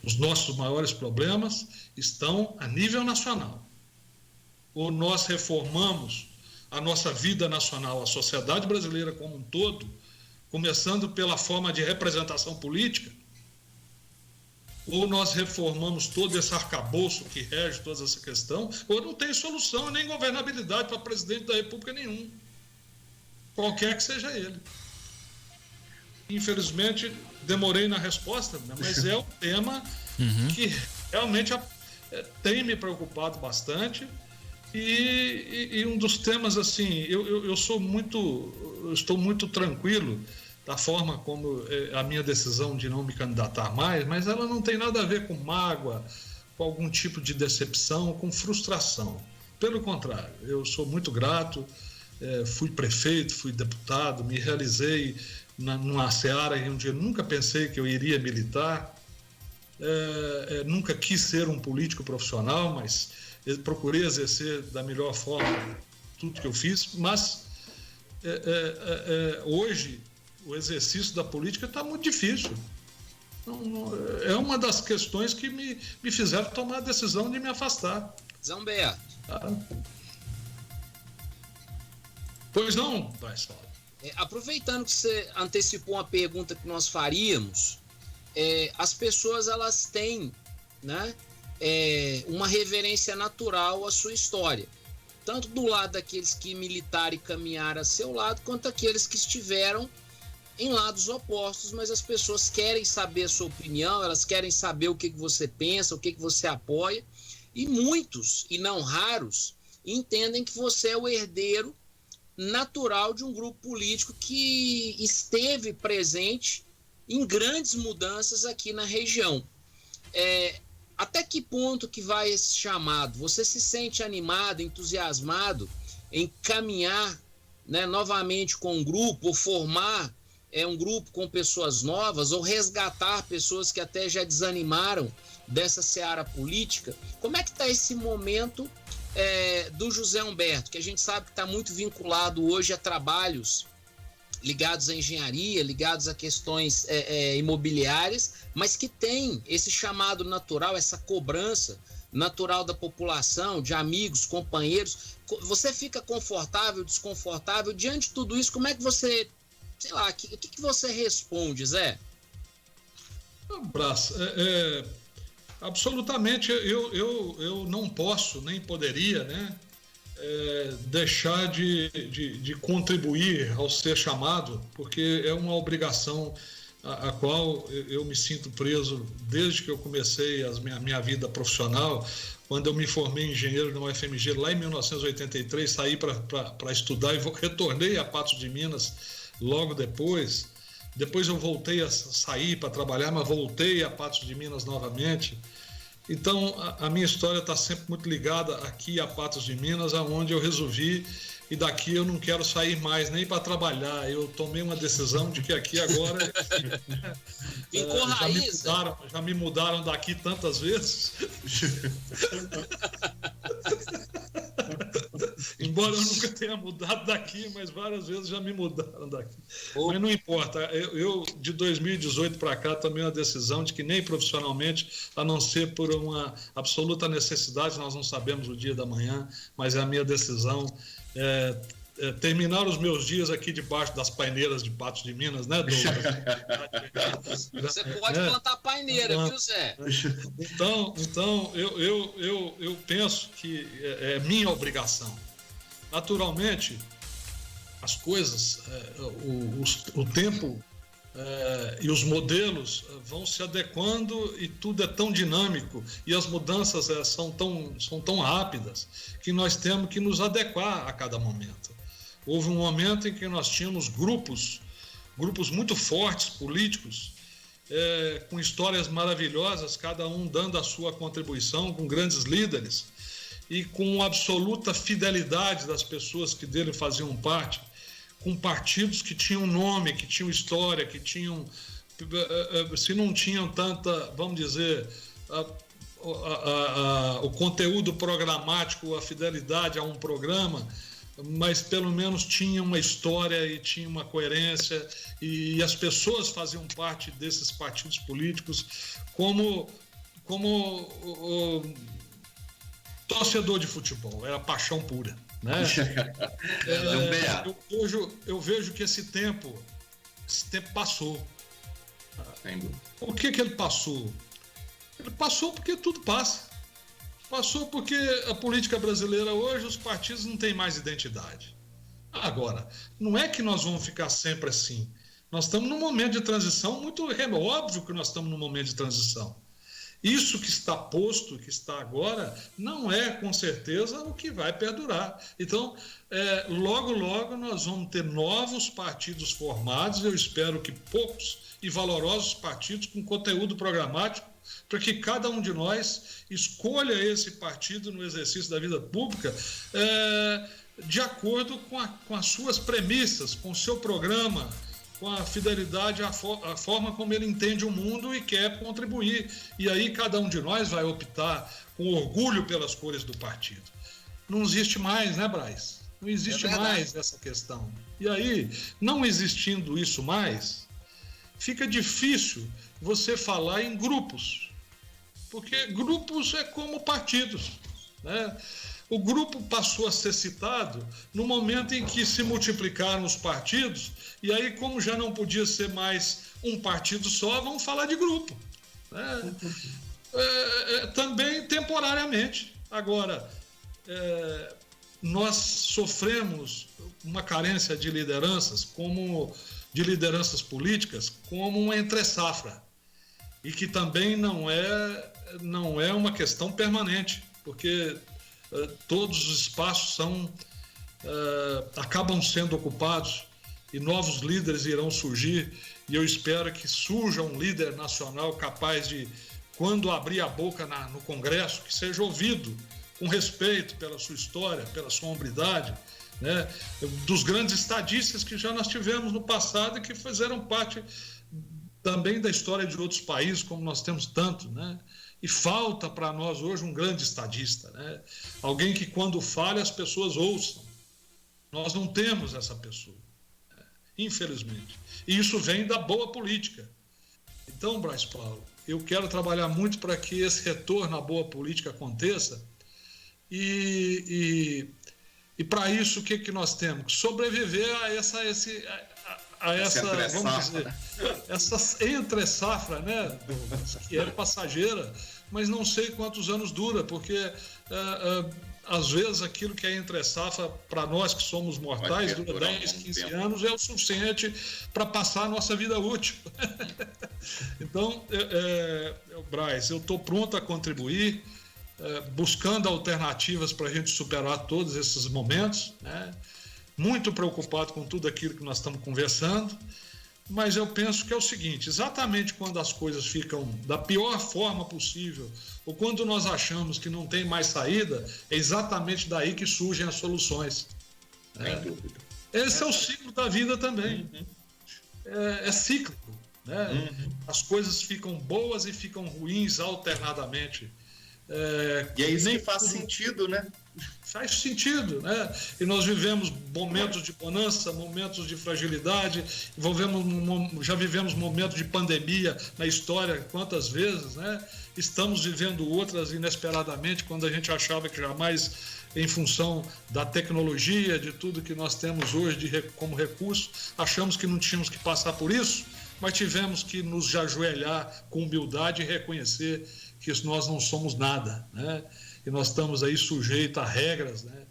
Os nossos maiores problemas estão a nível nacional. Ou nós reformamos a nossa vida nacional, a sociedade brasileira como um todo, começando pela forma de representação política, ou nós reformamos todo esse arcabouço que rege toda essa questão, ou não tem solução nem governabilidade para presidente da República nenhum, qualquer que seja ele. Infelizmente, demorei na resposta, né? Mas é um tema que realmente tem me preocupado bastante. E um dos temas, assim, eu estou muito tranquilo da forma como a minha decisão de não me candidatar mais, mas ela não tem nada a ver com mágoa, com algum tipo de decepção, com frustração. Pelo contrário, eu sou muito grato, fui prefeito, fui deputado, me realizei numa seara onde eu nunca pensei que eu iria militar, nunca quis ser um político profissional, mas procurei exercer da melhor forma tudo que eu fiz, mas hoje o exercício da política está muito difícil. É uma das questões que me fizeram tomar a decisão de me afastar. Zé Humberto. Pois não, Baixo. Aproveitando que você antecipou uma pergunta que nós faríamos, as pessoas elas têm, né, uma reverência natural à sua história, tanto do lado daqueles que militaram e caminharam a seu lado, quanto aqueles que estiveram em lados opostos, mas as pessoas querem saber a sua opinião, elas querem saber o que você pensa, o que você apoia, e muitos, e não raros, entendem que você é o herdeiro natural de um grupo político que esteve presente em grandes mudanças aqui na região. Até que ponto que vai esse chamado? Você se sente animado, entusiasmado em caminhar, né, novamente com um grupo, ou formar um grupo com pessoas novas, ou resgatar pessoas que até já desanimaram dessa seara política? Como é que está esse momento do José Humberto, que a gente sabe que está muito vinculado hoje a trabalhos ligados à engenharia, ligados a questões imobiliárias, mas que tem esse chamado natural, essa cobrança natural da população, de amigos, companheiros. Você fica confortável, desconfortável? Diante de tudo isso, como é que você, sei lá, o que você responde, Zé? Abraço. Absolutamente, eu não posso, nem poderia, né, deixar de contribuir ao ser chamado, porque é uma obrigação a qual eu me sinto preso desde que eu comecei a minha vida profissional. Quando eu me formei engenheiro na UFMG, lá em 1983, saí para estudar e retornei a Patos de Minas logo depois. Depois eu voltei a sair para trabalhar, mas voltei a Patos de Minas novamente. Então, a minha história está sempre muito ligada aqui a Patos de Minas, aonde eu resolvi, e daqui eu não quero sair mais nem para trabalhar. Eu tomei uma decisão de que aqui agora... já me mudaram daqui tantas vezes. Embora eu nunca tenha mudado daqui, mas várias vezes já me mudaram daqui. Mas não importa, eu de 2018 para cá tomei uma decisão de que nem profissionalmente, a não ser por uma absoluta necessidade, nós não sabemos o dia da manhã, mas é a minha decisão, terminar os meus dias aqui debaixo das paineiras de Patos de Minas, né, Douglas? Você pode plantar paineira, viu, Zé? Então eu penso que é minha obrigação. Naturalmente, as coisas, o tempo e os modelos vão se adequando e tudo é tão dinâmico e as mudanças são tão rápidas que nós temos que nos adequar a cada momento. Houve um momento em que nós tínhamos grupos muito fortes, políticos, com histórias maravilhosas, cada um dando a sua contribuição, com grandes líderes e com absoluta fidelidade das pessoas que dele faziam parte, com partidos que tinham nome, que tinham história, que tinham, se não tinham tanta, vamos dizer, o conteúdo programático, a fidelidade a um programa, mas pelo menos tinha uma história e tinha uma coerência, e as pessoas faziam parte desses partidos políticos como torcedor de futebol, era paixão pura, né? Eu vejo que esse tempo passou. Por que ele passou? Ele passou porque tudo passa. Passou porque a política brasileira hoje, os partidos não têm mais identidade. Agora, não é que nós vamos ficar sempre assim. Nós estamos num momento de transição muito óbvio que nós estamos num momento de transição. Isso que está posto, que está agora, não é com certeza o que vai perdurar. Então, logo nós vamos ter novos partidos formados, eu espero que poucos e valorosos partidos com conteúdo programático, para que cada um de nós escolha esse partido no exercício da vida pública de acordo com as suas premissas, com o seu programa, com a fidelidade à forma como ele entende o mundo e quer contribuir. E aí cada um de nós vai optar com orgulho pelas cores do partido. Não existe mais, né, Braz? Não existe mais essa questão. E aí, não existindo isso mais, fica difícil você falar em grupos, porque grupos é como partidos, né? O grupo passou a ser citado no momento em que se multiplicaram os partidos, e aí, como já não podia ser mais um partido só, vamos falar de grupo, né? Também temporariamente. Agora, nós sofremos uma carência de lideranças, de lideranças políticas, como uma entre-safra, e que também não é uma questão permanente, porque todos os espaços acabam sendo ocupados e novos líderes irão surgir, e eu espero que surja um líder nacional capaz de, quando abrir a boca no Congresso, que seja ouvido com respeito pela sua história, pela sua hombridade, né? Dos grandes estadistas que já nós tivemos no passado e que fizeram parte também da história de outros países, como nós temos tanto, né? E falta para nós hoje um grande estadista, né? Alguém que, quando fala, as pessoas ouçam. Nós não temos essa pessoa, infelizmente. E isso vem da boa política. Então, Braz Paulo, eu quero trabalhar muito para que esse retorno à boa política aconteça. E para isso, o que nós temos? Que sobreviver a essa vamos dizer, essa entre-safra, né, que é passageira, mas não sei quantos anos dura, porque às vezes aquilo que é entre-safra, para nós que somos mortais, dura 10, 15 anos, é o suficiente para passar a nossa vida útil. Então, Braz, eu estou pronto a contribuir, buscando alternativas para a gente superar todos esses momentos, né? Muito preocupado com tudo aquilo que nós estamos conversando, mas eu penso que é o seguinte: exatamente quando as coisas ficam da pior forma possível, ou quando nós achamos que não tem mais saída, é exatamente daí que surgem as soluções. Sem dúvida. Esse é o ciclo da vida também. É cíclico, né? As coisas ficam boas e ficam ruins alternadamente. E é isso que faz sentido, né? Faz sentido, né? E nós vivemos momentos de bonança, momentos de fragilidade, já vivemos momentos de pandemia na história quantas vezes, né? Estamos vivendo outras inesperadamente, quando a gente achava que jamais, em função da tecnologia, de tudo que nós temos hoje como recurso, achamos que não tínhamos que passar por isso, mas tivemos que nos ajoelhar com humildade e reconhecer que nós não somos nada, né? E nós estamos aí sujeitos a regras, né?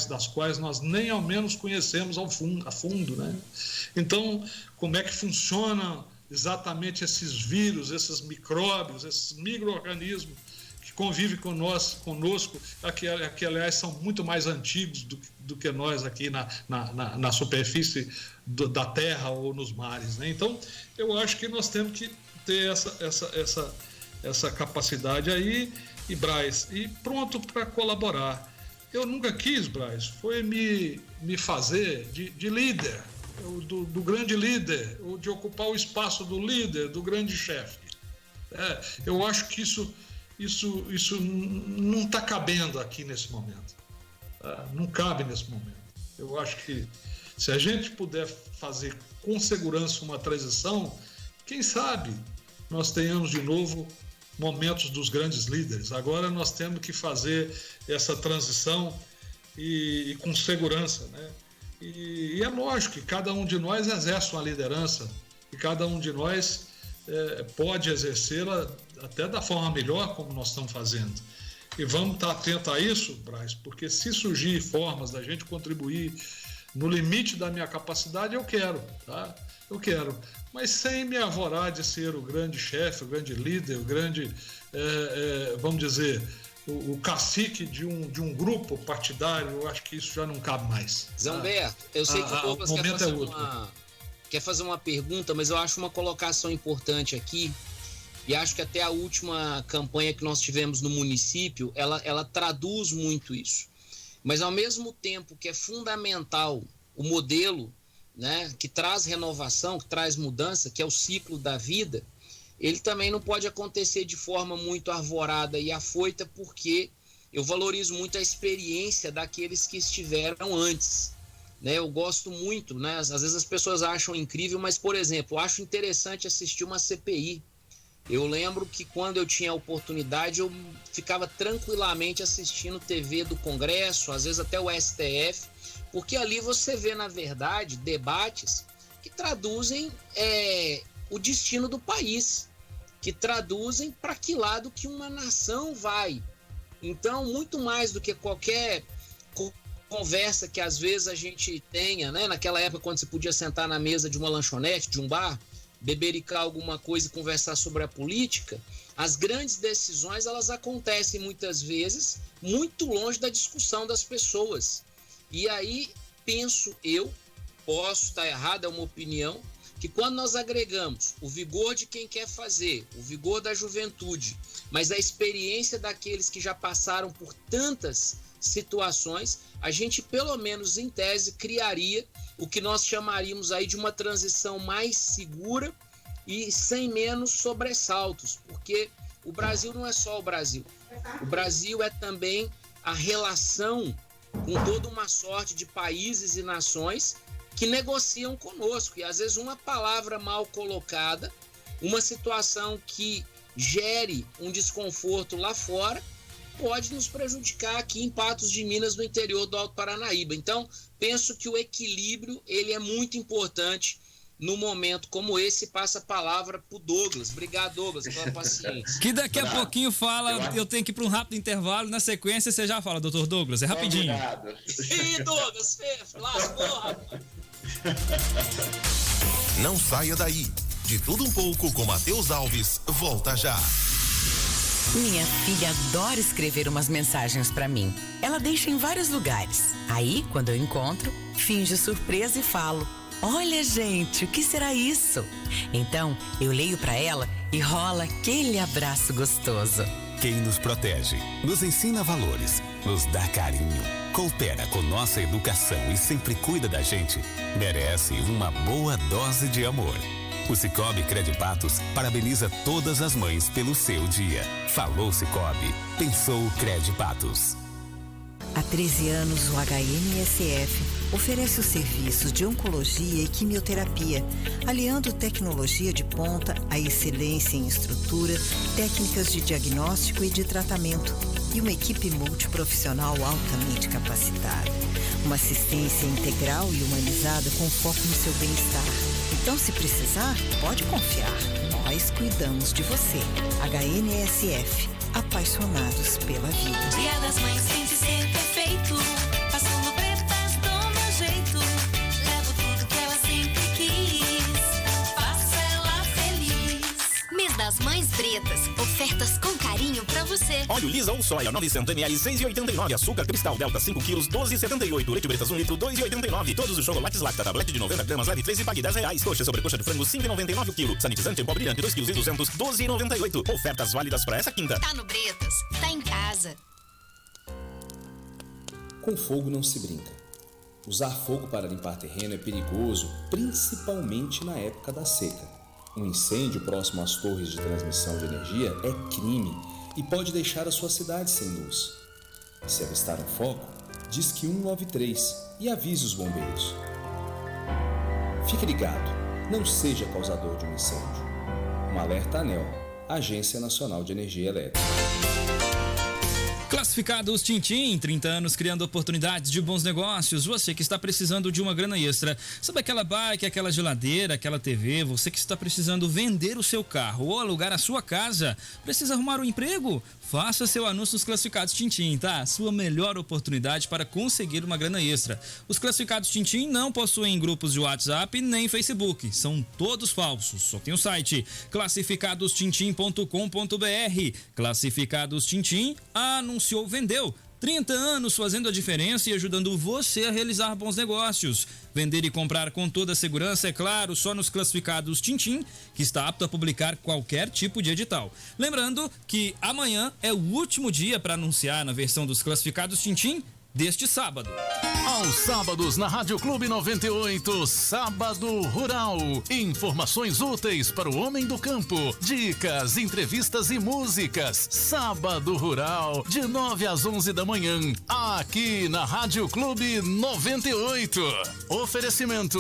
Das quais nós nem ao menos conhecemos a fundo, né? Então, como é que funcionam exatamente esses vírus, esses micróbios, esses micro-organismos que convivem conosco, que aliás são muito mais antigos do que nós aqui na superfície da terra ou nos mares, né? Então, eu acho que nós temos que ter essa capacidade aí, e Braz, e pronto para colaborar. Eu nunca quis, Braz, foi me fazer de líder, do grande líder, ou de ocupar o espaço do líder, do grande chefe. Eu acho que isso não está cabendo aqui nesse momento. Não cabe nesse momento. Eu acho que se a gente puder fazer com segurança uma transição, quem sabe nós tenhamos de novo momentos dos grandes líderes. Agora nós temos que fazer essa transição e com segurança, né? E é lógico que cada um de nós exerce uma liderança e cada um de nós pode exercê-la até da forma melhor como nós estamos fazendo. E vamos estar atentos a isso, Braz, porque se surgir formas da gente contribuir no limite da minha capacidade, eu quero, tá? Eu quero, mas sem me arvorar de ser o grande chefe, o grande líder, o grande, vamos dizer, o cacique de um grupo partidário. Eu acho que isso já não cabe mais. Zé Humberto, eu sei que o Douglas quer fazer uma pergunta, mas eu acho uma colocação importante aqui, e acho que até a última campanha que nós tivemos no município, ela traduz muito isso. Mas ao mesmo tempo que é fundamental o modelo, né, que traz renovação, que traz mudança, que é o ciclo da vida, ele também não pode acontecer de forma muito arvorada e afoita, porque eu valorizo muito a experiência daqueles que estiveram antes, né? Eu gosto muito, né? Às vezes as pessoas acham incrível, mas, por exemplo, eu acho interessante assistir uma CPI. Eu lembro que quando eu tinha a oportunidade, eu ficava tranquilamente assistindo TV do Congresso, às vezes até o STF, porque ali você vê, na verdade, debates que traduzem o destino do país, que traduzem para que lado que uma nação vai. Então, muito mais do que qualquer conversa que às vezes a gente tenha, né? Naquela época, quando você podia sentar na mesa de uma lanchonete, de um bar, bebericar alguma coisa e conversar sobre a política, as grandes decisões, elas acontecem muitas vezes muito longe da discussão das pessoas. E aí, penso eu, posso estar errado, é uma opinião, que quando nós agregamos o vigor de quem quer fazer, o vigor da juventude, mas a experiência daqueles que já passaram por tantas situações, a gente, pelo menos em tese, criaria o que nós chamaríamos aí de uma transição mais segura e sem menos sobressaltos, porque o Brasil não é só o Brasil. O Brasil é também a relação com toda uma sorte de países e nações que negociam conosco. E às vezes uma palavra mal colocada, uma situação que gere um desconforto lá fora, pode nos prejudicar aqui em Patos de Minas, no interior do Alto Paranaíba. Então, penso que o equilíbrio ele é muito importante no momento como esse. Passa a palavra para o Douglas. Obrigado, Douglas, pela paciência. Que daqui a pouquinho fala, eu tenho que ir para um rápido intervalo, na sequência você já fala, doutor Douglas, é rapidinho. Ih, Douglas, lascou, rapaz. Não saia daí. De tudo um pouco com Matheus Alves, volta já. Minha filha adora escrever umas mensagens pra mim. Ela deixa em vários lugares. Aí, quando eu encontro, finjo surpresa e falo: olha, gente, o que será isso? Então, eu leio pra ela e rola aquele abraço gostoso. Quem nos protege, nos ensina valores, nos dá carinho, coopera com nossa educação e sempre cuida da gente, merece uma boa dose de amor. O Cicobi Credipatos parabeniza todas as mães pelo seu dia. Falou Cicobi, pensou Credipatos. Há 13 anos, o HNSF oferece os serviços de oncologia e quimioterapia, aliando tecnologia de ponta à excelência em estrutura, técnicas de diagnóstico e de tratamento, e uma equipe multiprofissional altamente capacitada. Uma assistência integral e humanizada com foco no seu bem-estar. Então, se precisar, pode confiar. Nós cuidamos de você. HNSF. Apaixonados pela vida. Dia das Mães tem de ser perfeito. Passando pretas do meu jeito. Levo tudo que ela sempre quis. Faço ela feliz. Mês das Mães Pretas. Ofertas com carinho pra você. Óleo Lisa ou soia 900 ml 6,89. Açúcar Cristal Delta 5 quilos 12,78. Leite Bretas 1 litro 2,89. Todos os chocolates Lacta tablete de 90 gramas leve 3 e pague R$10. Coxa sobre coxa de frango 5,99 o quilo. Sanitizante em pó brilhante 2 quilos e 200 12,98. Ofertas válidas para essa quinta. Tá no Bretas, tá em casa. Com fogo não se brinca. Usar fogo para limpar terreno é perigoso, principalmente na época da seca. Um incêndio próximo às torres de transmissão de energia é crime e pode deixar a sua cidade sem luz. Se avistar um foco, disque 193 e avise os bombeiros. Fique ligado, não seja causador de um incêndio. Um alerta ANEEL, Agência Nacional de Energia Elétrica. Classificados Tintim, 30 anos criando oportunidades de bons negócios. Você que está precisando de uma grana extra. Sabe aquela bike, aquela geladeira, aquela TV? Você que está precisando vender o seu carro ou alugar a sua casa? Precisa arrumar um emprego? Faça seu anúncio nos Classificados Tintim, tá? Sua melhor oportunidade para conseguir uma grana extra. Os Classificados Tintim não possuem grupos de WhatsApp nem Facebook. São todos falsos. Só tem o site classificadostintim.com.br. Classificados Tintim anunciou, vendeu. 30 anos fazendo a diferença e ajudando você a realizar bons negócios. Vender e comprar com toda a segurança, é claro, só nos Classificados Tintim, que está apto a publicar qualquer tipo de edital. Lembrando que amanhã é o último dia para anunciar na versão dos Classificados Tintim deste sábado. Aos sábados na Rádio Clube 98, Sábado Rural. Informações úteis para o homem do campo. Dicas, entrevistas e músicas. Sábado Rural, de 9 às 11 da manhã, aqui na Rádio Clube 98. Oferecimento.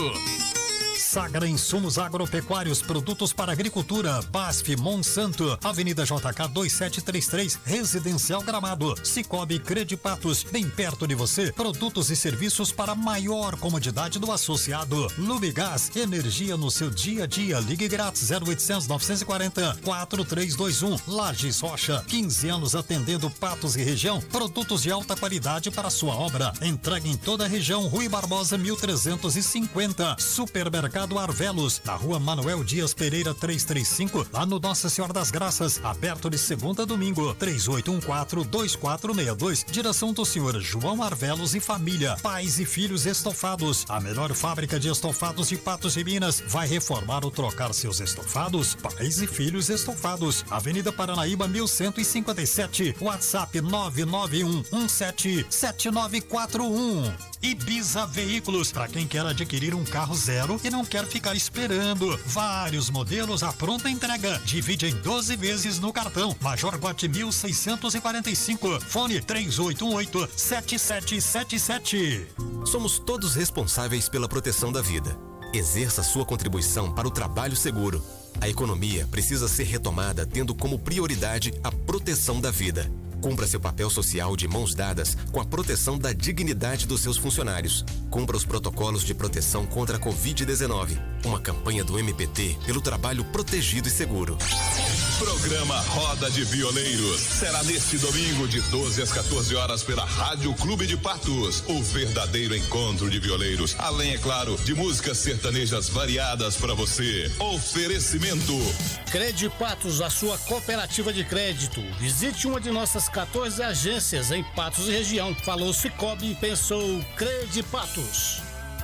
Sagra Insumos Agropecuários, produtos para agricultura, BASF, Monsanto, Avenida JK 2733, Residencial Gramado, Cicobi Credipatos, bem perto de você, produtos e serviços para maior comodidade do associado. Lubigás, energia no seu dia a dia, ligue grátis 0800 940 4321. Lages Rocha, 15 anos atendendo Patos e região, produtos de alta qualidade para sua obra, entrega em toda a região, Rui Barbosa 1350, Supermercado Arvelos, na Rua Manuel Dias Pereira 335, lá no Nossa Senhora das Graças, aberto de segunda a domingo, 3814-2462, direção do senhor João Arvelos e família. Pais e filhos estofados, a melhor fábrica de estofados de Patos de Minas, vai reformar ou trocar seus estofados? Pais e filhos estofados, Avenida Paranaíba 1157, WhatsApp 991177941. Ibiza Veículos, para quem quer adquirir um carro zero e não quer ficar esperando. Vários modelos à pronta entrega. Divide em 12 vezes no cartão. Major Gotti 1645. Fone 3818-7777. Somos todos responsáveis pela proteção da vida. Exerça sua contribuição para o trabalho seguro. A economia precisa ser retomada tendo como prioridade a proteção da vida. Cumpra seu papel social de mãos dadas com a proteção da dignidade dos seus funcionários. Cumpra os protocolos de proteção contra a Covid-19. Uma campanha do MPT pelo trabalho protegido e seguro. Programa Roda de Violeiros será neste domingo de 12 às 14 horas pela Rádio Clube de Patos. O verdadeiro encontro de violeiros. Além, é claro, de músicas sertanejas variadas para você. Oferecimento. Credipatos, a sua cooperativa de crédito. Visite uma de nossas 14 agências em Patos e região. Falou Cicobi e pensou Credipatos.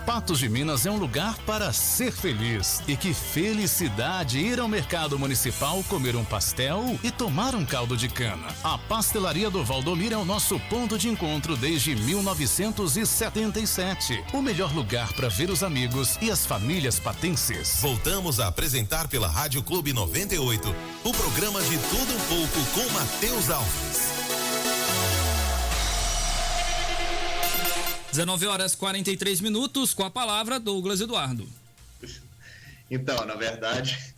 Patos de Minas é um lugar para ser feliz. E que felicidade ir ao mercado municipal, comer um pastel e tomar um caldo de cana. A Pastelaria do Valdomiro é o nosso ponto de encontro desde 1977. O melhor lugar para ver os amigos e as famílias patenses. Voltamos a apresentar pela Rádio Clube 98 o programa de Tudo um Pouco com Matheus Alves. 19h43, com a palavra Douglas Eduardo. Então, na verdade,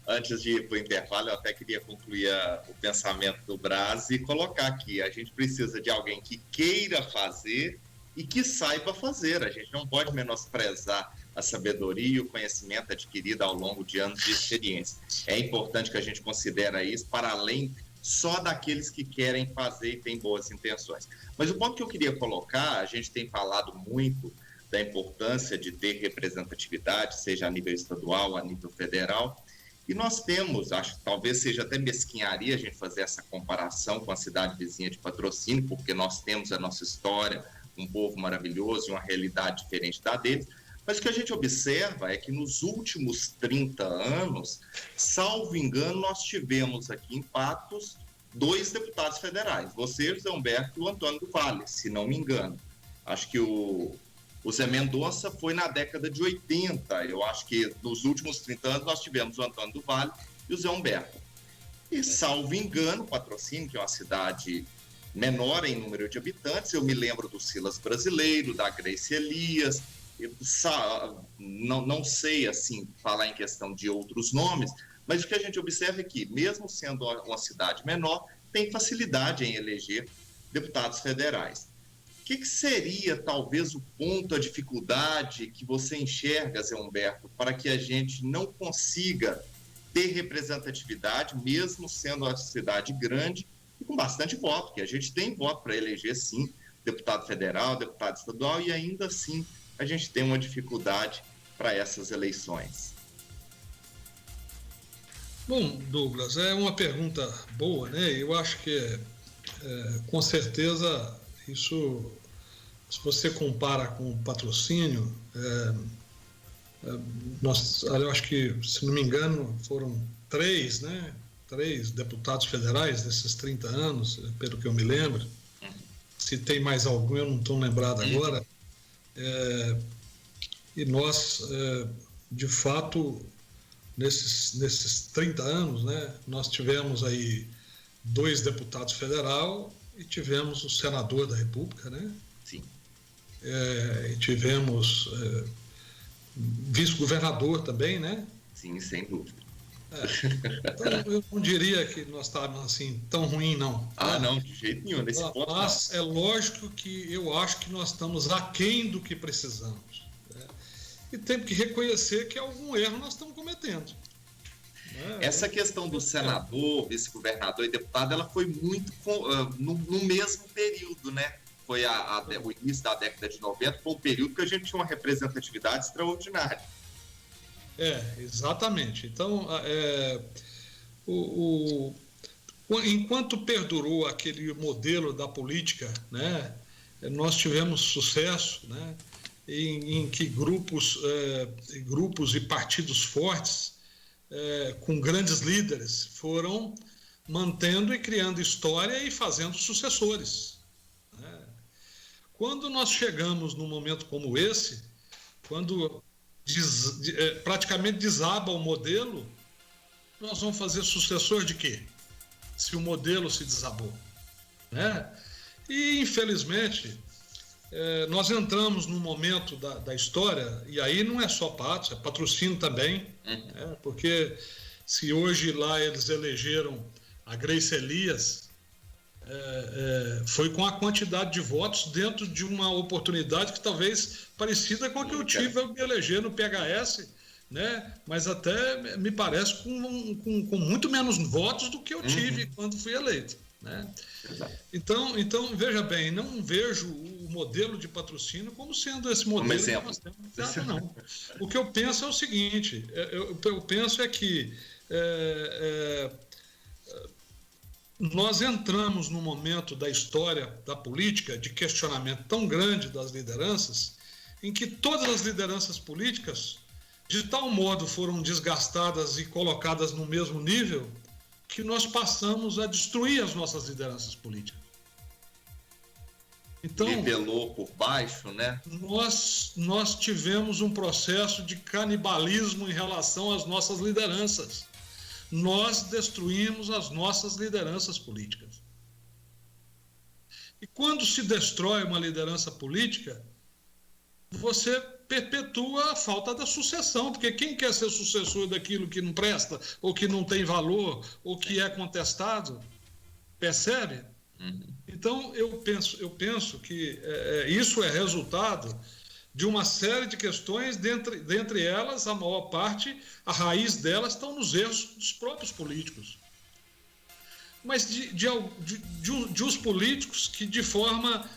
antes de ir para o intervalo, eu até queria concluir o pensamento do Braz e colocar aqui, a gente precisa de alguém que queira fazer e que saiba fazer. A gente não pode menosprezar a sabedoria e o conhecimento adquirido ao longo de anos de experiência. É importante que a gente considere isso para além só daqueles que querem fazer e têm boas intenções. Mas o ponto que eu queria colocar, a gente tem falado muito da importância de ter representatividade, seja a nível estadual, a nível federal, e nós temos, acho que talvez seja até mesquinharia a gente fazer essa comparação com a cidade vizinha de Patrocínio, porque nós temos a nossa história, um povo maravilhoso e uma realidade diferente da deles, mas o que a gente observa é que nos últimos 30 anos, salvo engano, nós tivemos aqui em Patos 2 deputados federais, você, José Humberto, e o Antônio do Vale, se não me engano. Acho que o Zé Mendonça foi na década de 80, eu acho que nos últimos 30 anos nós tivemos o Antônio do Vale e o Zé Humberto. E, salvo engano, Patrocínio, que é uma cidade menor em número de habitantes, eu me lembro do Silas Brasileiro, da Grace Elias, não sei assim falar em questão de outros nomes, mas o que a gente observa é que, mesmo sendo uma cidade menor, tem facilidade em eleger deputados federais. O que seria talvez o ponto, a dificuldade que você enxerga, Zé Humberto, para que a gente não consiga ter representatividade, mesmo sendo uma cidade grande e com bastante voto, porque a gente tem voto para eleger, sim, deputado federal, deputado estadual, e ainda assim a gente tem uma dificuldade para essas eleições? Bom, Douglas, é uma pergunta boa, né? Eu acho que, com certeza, isso, se você compara com o Patrocínio, eu acho que, se não me engano, foram 3, né? 3 deputados federais nesses 30 anos, pelo que eu me lembro. Se tem mais algum, eu não estou lembrado agora. E nós, de fato, nesses 30 anos, né, nós tivemos aí 2 deputados federais e tivemos o senador da República, né? Sim. E tivemos vice-governador também, né? Sim, sem dúvida. Então, eu não diria que nós estávamos assim tão ruim, não. Não, de jeito nenhum. Nesse ponto, mas não. É lógico que eu acho que nós estamos aquém do que precisamos, né? E temos que reconhecer que algum erro nós estamos cometendo, né? Essa questão do senador, vice-governador e deputado, ela foi muito no mesmo período, né? Foi o início da década de 90, foi um período que a gente tinha uma representatividade extraordinária. Exatamente. Então, enquanto perdurou aquele modelo da política, né, nós tivemos sucesso, né, em que grupos e partidos fortes, com grandes líderes, foram mantendo e criando história e fazendo sucessores, né? Quando nós chegamos num momento como esse, quando praticamente desaba o modelo, nós vamos fazer sucessor de quê? Se o modelo se desabou, né? E, infelizmente, nós entramos num momento da história, e aí não é só Patos, é Patrocínio também, né? Porque se hoje lá eles elegeram a Grace Elias, foi com a quantidade de votos dentro de uma oportunidade que talvez parecida com a que eu tive ao me eleger no PHS, né? Mas até me parece com muito menos votos do que eu tive quando fui eleito, né? Então, veja bem, não vejo o modelo de Patrocínio como sendo esse modelo que nós temos, não. O que eu penso é o seguinte, eu penso é que nós entramos num momento da história da política de questionamento tão grande das lideranças, em que todas as lideranças políticas, de tal modo, foram desgastadas e colocadas no mesmo nível, que nós passamos a destruir as nossas lideranças políticas. Então, nivelou por baixo, né? Nós tivemos um processo de canibalismo em relação às nossas lideranças. Nós destruímos as nossas lideranças políticas. E quando se destrói uma liderança política, você perpetua a falta da sucessão, porque quem quer ser sucessor daquilo que não presta, ou que não tem valor, ou que é contestado, percebe? Então, eu penso que isso é resultado de uma série de questões, dentre elas, a maior parte, a raiz delas estão nos erros dos próprios políticos. Mas de uns políticos que, de forma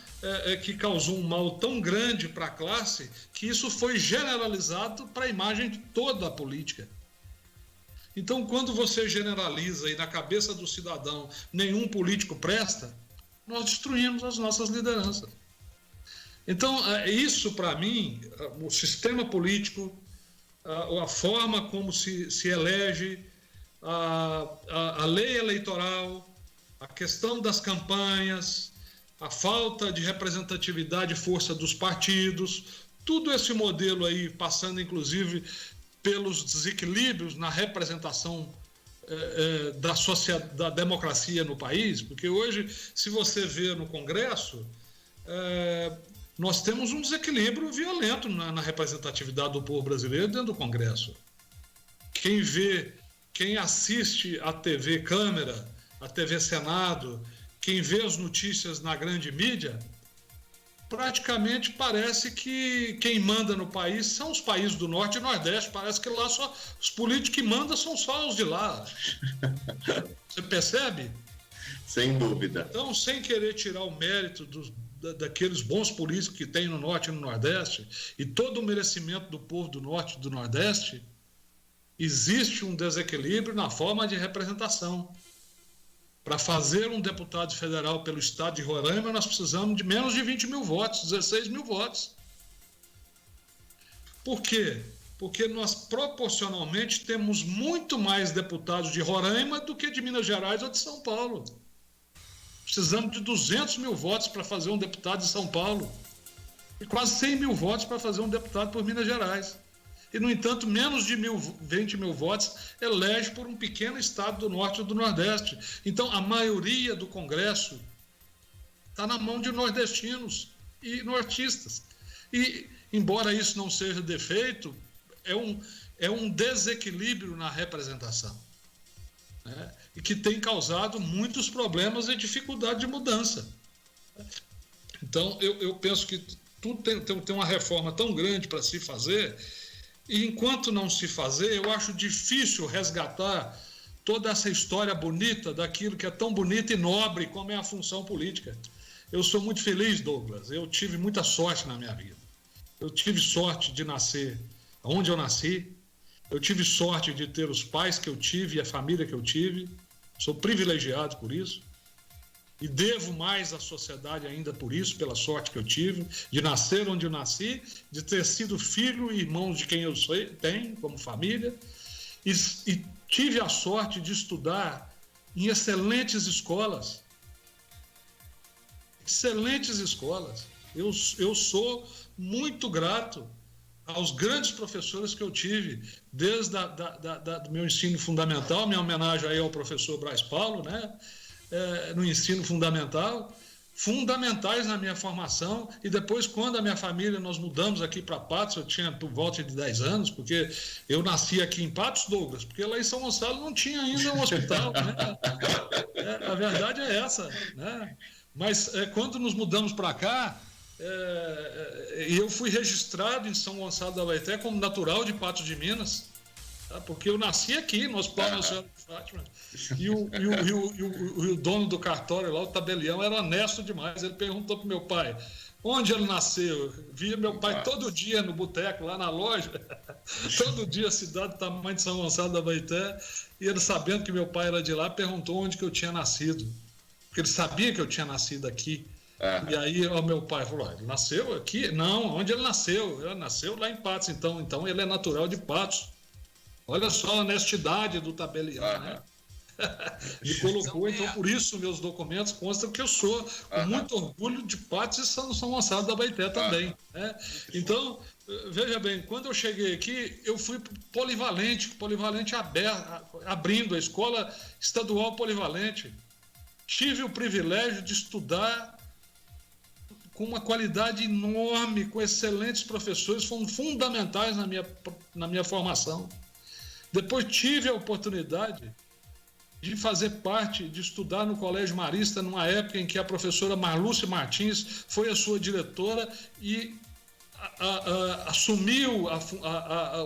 que causou um mal tão grande para a classe, que isso foi generalizado para a imagem de toda a política. Então, quando você generaliza e na cabeça do cidadão nenhum político presta, nós destruímos as nossas lideranças. Então, isso para mim, o sistema político, a forma como se elege, a lei eleitoral, a questão das campanhas, a falta de representatividade e força dos partidos, tudo esse modelo aí, passando inclusive pelos desequilíbrios na representação da democracia no país, porque hoje, se você vê no Congresso, nós temos um desequilíbrio violento na representatividade do povo brasileiro dentro do Congresso. Quem assiste à TV Câmara, à TV Senado, quem vê as notícias na grande mídia, praticamente parece que quem manda no país são os países do Norte e Nordeste. Parece que lá só os políticos que mandam são só os de lá. Você percebe? Sem dúvida. Então, sem querer tirar o mérito daqueles bons políticos que tem no Norte e no Nordeste, e todo o merecimento do povo do Norte e do Nordeste, existe um desequilíbrio na forma de representação. Para fazer um deputado federal pelo estado de Roraima, nós precisamos de menos de 20 mil votos, 16 mil votos. Por quê? Porque nós proporcionalmente temos muito mais deputados de Roraima do que de Minas Gerais ou de São Paulo. Precisamos de 200 mil votos para fazer um deputado de São Paulo e quase 100 mil votos para fazer um deputado por Minas Gerais. E, no entanto, menos de 20 mil votos elege por um pequeno estado do Norte e do Nordeste. Então, a maioria do Congresso está na mão de nordestinos e nortistas. E, embora isso não seja defeito, é um desequilíbrio na representação, né? E que tem causado muitos problemas e dificuldade de mudança. Então, eu penso que tudo tem uma reforma tão grande para se fazer. E enquanto não se fazer, eu acho difícil resgatar toda essa história bonita daquilo que é tão bonito e nobre como é a função política. Eu sou muito feliz, Douglas. Eu tive muita sorte na minha vida. Eu tive sorte de nascer onde eu nasci. Eu tive sorte de ter os pais que eu tive e a família que eu tive. Sou privilegiado por isso. E devo mais à sociedade ainda por isso, pela sorte que eu tive, de nascer onde eu nasci, de ter sido filho e irmão de quem eu tenho como família, e tive a sorte de estudar em excelentes escolas. Excelentes escolas. Eu sou muito grato aos grandes professores que eu tive, desde do meu ensino fundamental, minha homenagem aí ao professor Braz Paulo, né? No ensino fundamental, fundamentais na minha formação. E depois, quando a minha família, nós mudamos aqui para Patos, eu tinha por volta de 10 anos, porque eu nasci aqui em Patos, Douglas, porque lá em São Gonçalo não tinha ainda um hospital, né? A verdade é essa, né? Mas quando nos mudamos para cá, eu fui registrado em São Gonçalo da Abaeté como natural de Patos de Minas, porque eu nasci aqui no Hospital Nossa Senhora de Fátima. E o dono do cartório lá, o tabelião, era honesto demais. Ele perguntou para meu pai onde ele nasceu. Eu via meu pai todo dia no boteco, lá na loja, todo dia, cidade do tamanho de São Gonçalo da Abaeté. E ele, sabendo que meu pai era de lá, perguntou onde que eu tinha nascido, porque ele sabia que eu tinha nascido aqui. E aí o meu pai falou, ele nasceu aqui? Não, onde ele nasceu? Ele nasceu lá em Patos, então ele é natural de Patos. Olha só a honestidade do tabelião, né? Me colocou, então por isso meus documentos constam que eu sou com muito orgulho de Patos e São Gonçalo da Baeté também, né? Então, veja bem, quando eu cheguei aqui, eu fui polivalente aberto, abrindo a escola estadual polivalente. Tive o privilégio de estudar com uma qualidade enorme, com excelentes professores, foram fundamentais na minha formação. Depois tive a oportunidade de fazer parte, de estudar no Colégio Marista, numa época em que a professora Marlúcia Martins foi a sua diretora e assumiu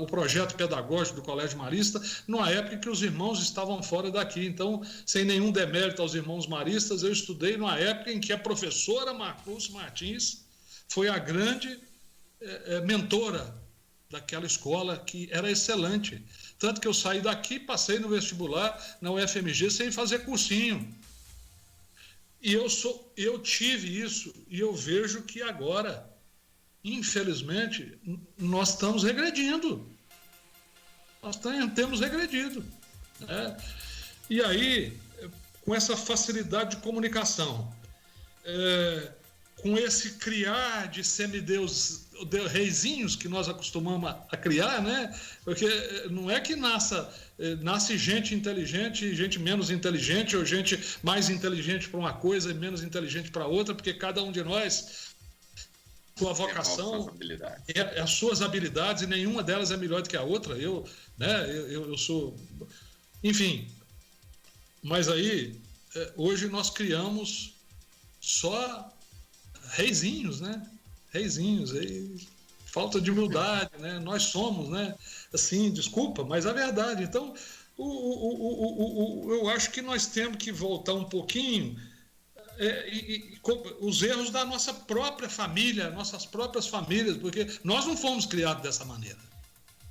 o projeto pedagógico do Colégio Marista, numa época em que os irmãos estavam fora daqui. Então, sem nenhum demérito aos irmãos maristas, eu estudei numa época em que a professora Marlúcia Martins foi a grande mentora daquela escola, que era excelente. Tanto que eu saí daqui, passei no vestibular na UFMG sem fazer cursinho. E eu tive isso, e eu vejo que agora, infelizmente, nós estamos regredindo. Temos regredido. Né? E aí, com essa facilidade de comunicação, com esse criar de semideuses, reizinhos que nós acostumamos a criar, né? Porque não é que nasce gente inteligente e gente menos inteligente, ou gente mais inteligente para uma coisa e menos inteligente para outra, porque cada um de nós, sua vocação, as suas habilidades, e nenhuma delas é melhor do que a outra. Eu sou... Enfim, mas aí, hoje nós criamos só reizinhos, né? Reizinhos, aí, falta de humildade, né? Nós somos, né? Assim, desculpa, mas é verdade. Então, eu acho que nós temos que voltar um pouquinho os erros da nossa própria família, nossas próprias famílias, porque nós não fomos criados dessa maneira.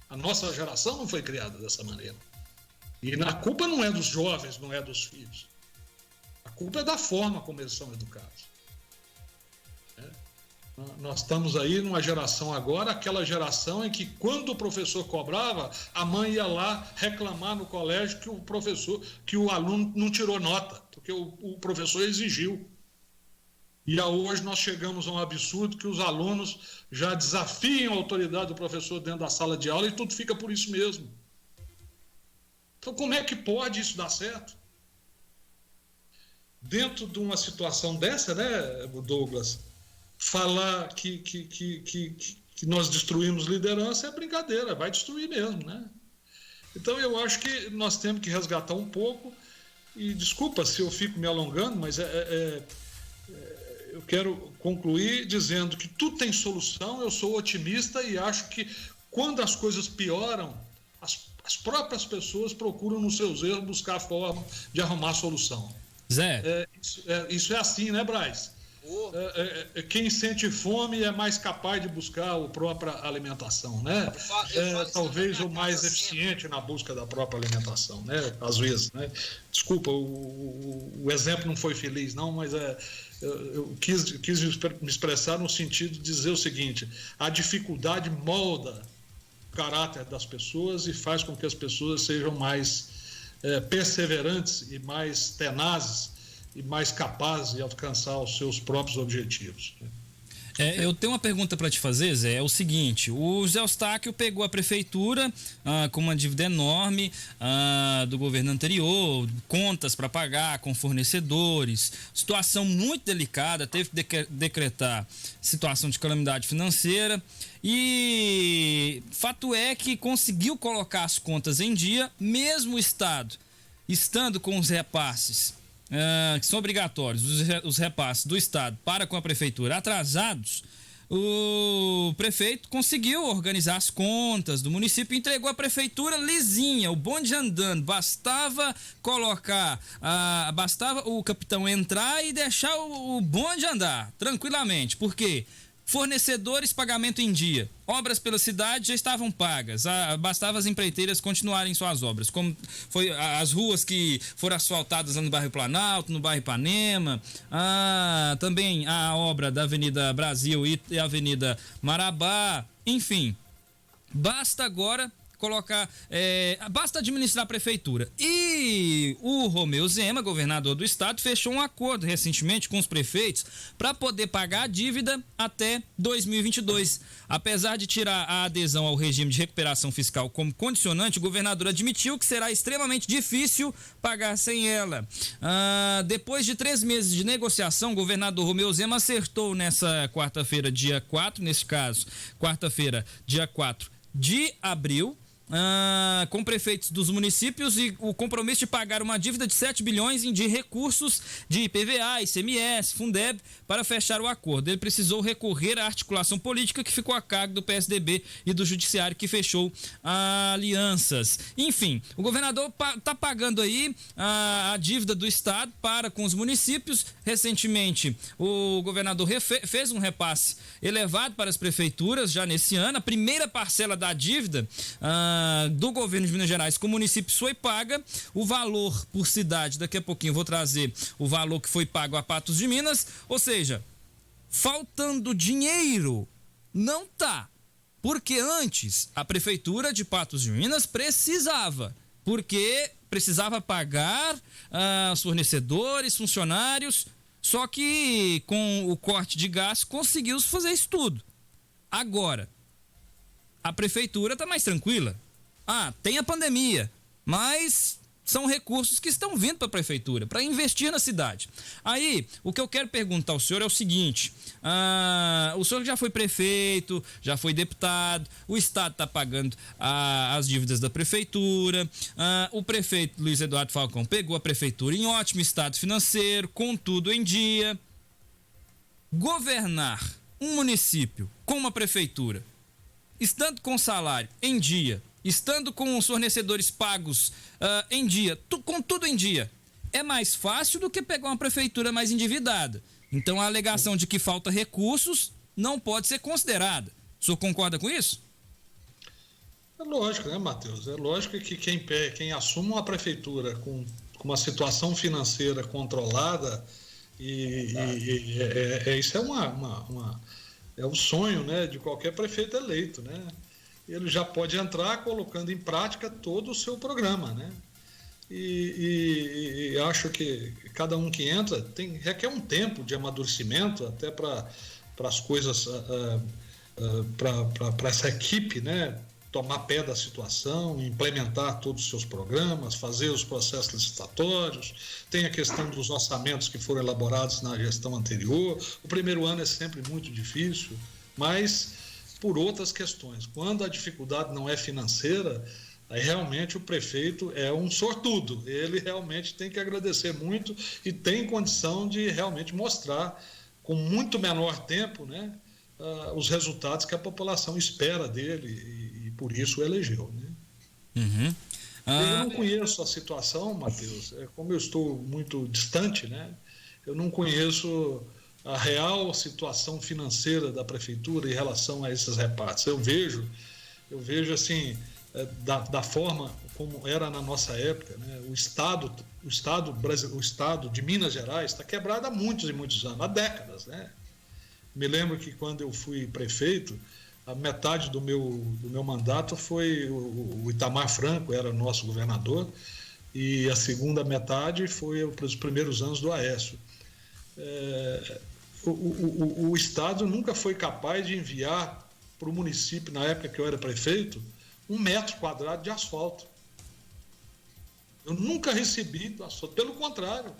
A nossa geração não foi criada dessa maneira. E a culpa não é dos jovens, não é dos filhos. A culpa é da forma como eles são educados. Nós estamos aí numa geração agora, aquela geração em que quando o professor cobrava, a mãe ia lá reclamar no colégio que o aluno não tirou nota, porque o professor exigiu. E hoje nós chegamos a um absurdo que os alunos já desafiam a autoridade do professor dentro da sala de aula e tudo fica por isso mesmo. Então como é que pode isso dar certo? Dentro de uma situação dessa, né, Douglas? Falar que nós destruímos liderança é brincadeira, vai destruir mesmo, né? Então eu acho que nós temos que resgatar um pouco, e desculpa se eu fico me alongando, mas eu quero concluir dizendo que tudo tem solução. Eu sou otimista e acho que quando as coisas pioram, as próprias pessoas procuram nos seus erros buscar a forma de arrumar a solução. Zé. Isso é assim, né, Braz? Quem sente fome é mais capaz de buscar a própria alimentação, né? Talvez o mais eficiente na busca da própria alimentação, né? Às vezes, né? Desculpa, o exemplo não foi feliz, não, mas eu quis me expressar no sentido de dizer o seguinte: a dificuldade molda o caráter das pessoas e faz com que as pessoas sejam mais perseverantes e mais tenazes e mais capaz de alcançar os seus próprios objetivos. Eu tenho uma pergunta para te fazer, Zé. É o seguinte: o Zé Eustáquio pegou a prefeitura com uma dívida enorme do governo anterior, contas para pagar com fornecedores, situação muito delicada, teve que decretar situação de calamidade financeira, e fato é que conseguiu colocar as contas em dia, mesmo o Estado estando com os repasses que são obrigatórios, os repasses do Estado para com a prefeitura atrasados. O prefeito conseguiu organizar as contas do município e entregou a prefeitura lisinha, o bonde andando. Bastava bastava o capitão entrar e deixar o bonde andar tranquilamente, porque Fornecedores, pagamento em dia. Obras pela cidade já estavam pagas. Bastava as empreiteiras continuarem suas obras. Como foi as ruas que foram asfaltadas lá no bairro Planalto, no bairro Ipanema. Também a obra da Avenida Brasil e Avenida Marabá. Enfim, basta agora colocar, basta administrar a prefeitura. E o Romeu Zema, governador do estado, fechou um acordo recentemente com os prefeitos para poder pagar a dívida até 2022. Apesar de tirar a adesão ao regime de recuperação fiscal como condicionante, o governador admitiu que será extremamente difícil pagar sem ela. Depois de 3 meses de negociação, o governador Romeu Zema acertou nessa quarta-feira, dia 4, nesse caso, quarta-feira, dia 4 de abril, com prefeitos dos municípios e o compromisso de pagar uma dívida de 7 bilhões de recursos de IPVA, ICMS, Fundeb para fechar o acordo. Ele precisou recorrer à articulação política que ficou a cargo do PSDB e do Judiciário, que fechou alianças. Enfim, o governador está pagando aí a dívida do estado para com os municípios. Recentemente, o governador fez um repasse elevado para as prefeituras já nesse ano. A primeira parcela da dívida do governo de Minas Gerais com o município foi paga. O valor por cidade, daqui a pouquinho eu vou trazer o valor que foi pago a Patos de Minas. Ou seja, faltando dinheiro, não tá. Porque antes a prefeitura de Patos de Minas precisava pagar os fornecedores, funcionários, só que com o corte de gastos conseguiu fazer isso tudo. Agora, a prefeitura está mais tranquila. Tem a pandemia, mas são recursos que estão vindo para a prefeitura, para investir na cidade. Aí, o que eu quero perguntar ao senhor é o seguinte: o senhor já foi prefeito, já foi deputado, o estado está pagando as dívidas da prefeitura, o prefeito Luiz Eduardo Falcão pegou a prefeitura em ótimo estado financeiro, com tudo em dia. Governar um município com uma prefeitura, estando com salário em dia, estando com os fornecedores pagos em dia, com tudo em dia, é mais fácil do que pegar uma prefeitura mais endividada. Então a alegação de que falta recursos não pode ser considerada. O senhor concorda com isso? É lógico, né, Matheus? É lógico que quem assume uma prefeitura com uma situação financeira controlada, isso é o sonho, né, de qualquer prefeito eleito, né? Ele já pode entrar colocando em prática todo o seu programa, né? E acho que cada um que entra requer um tempo de amadurecimento até para as coisas, para essa equipe, né, tomar pé da situação, implementar todos os seus programas, fazer os processos licitatórios. Tem a questão dos orçamentos que foram elaborados na gestão anterior. O primeiro ano é sempre muito difícil, mas por outras questões. Quando a dificuldade não é financeira, aí realmente o prefeito é um sortudo. Ele realmente tem que agradecer muito e tem condição de realmente mostrar com muito menor tempo, né, os resultados que a população espera dele e por isso o elegeu, né? Uhum. Eu não conheço a situação, Matheus, como eu estou muito distante, né? Eu não conheço a real situação financeira da prefeitura em relação a esses repartos. Eu vejo assim, da forma como era na nossa época, né? O estado de Minas Gerais está quebrado há muitos e muitos anos, há décadas, né? Me lembro que quando eu fui prefeito, a metade do meu mandato foi o Itamar Franco, era nosso governador, e a segunda metade foi os primeiros anos do Aécio. O Estado nunca foi capaz de enviar para o município, na época que eu era prefeito, 1 metro quadrado de asfalto. Eu nunca recebi do asfalto, pelo contrário.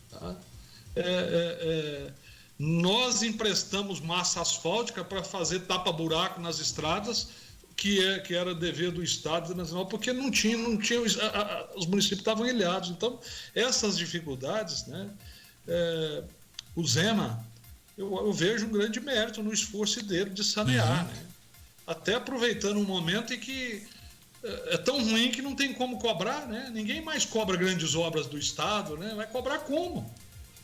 Tá? Nós emprestamos massa asfáltica para fazer tapa-buraco nas estradas, que era dever do Estado Nacional, porque não tinha os municípios estavam ilhados. Então, essas dificuldades, né? O Zema, eu vejo um grande mérito no esforço dele de sanear, né? Até aproveitando um momento em que é tão ruim que não tem como cobrar, né? Ninguém mais cobra grandes obras do Estado, né? Vai cobrar como?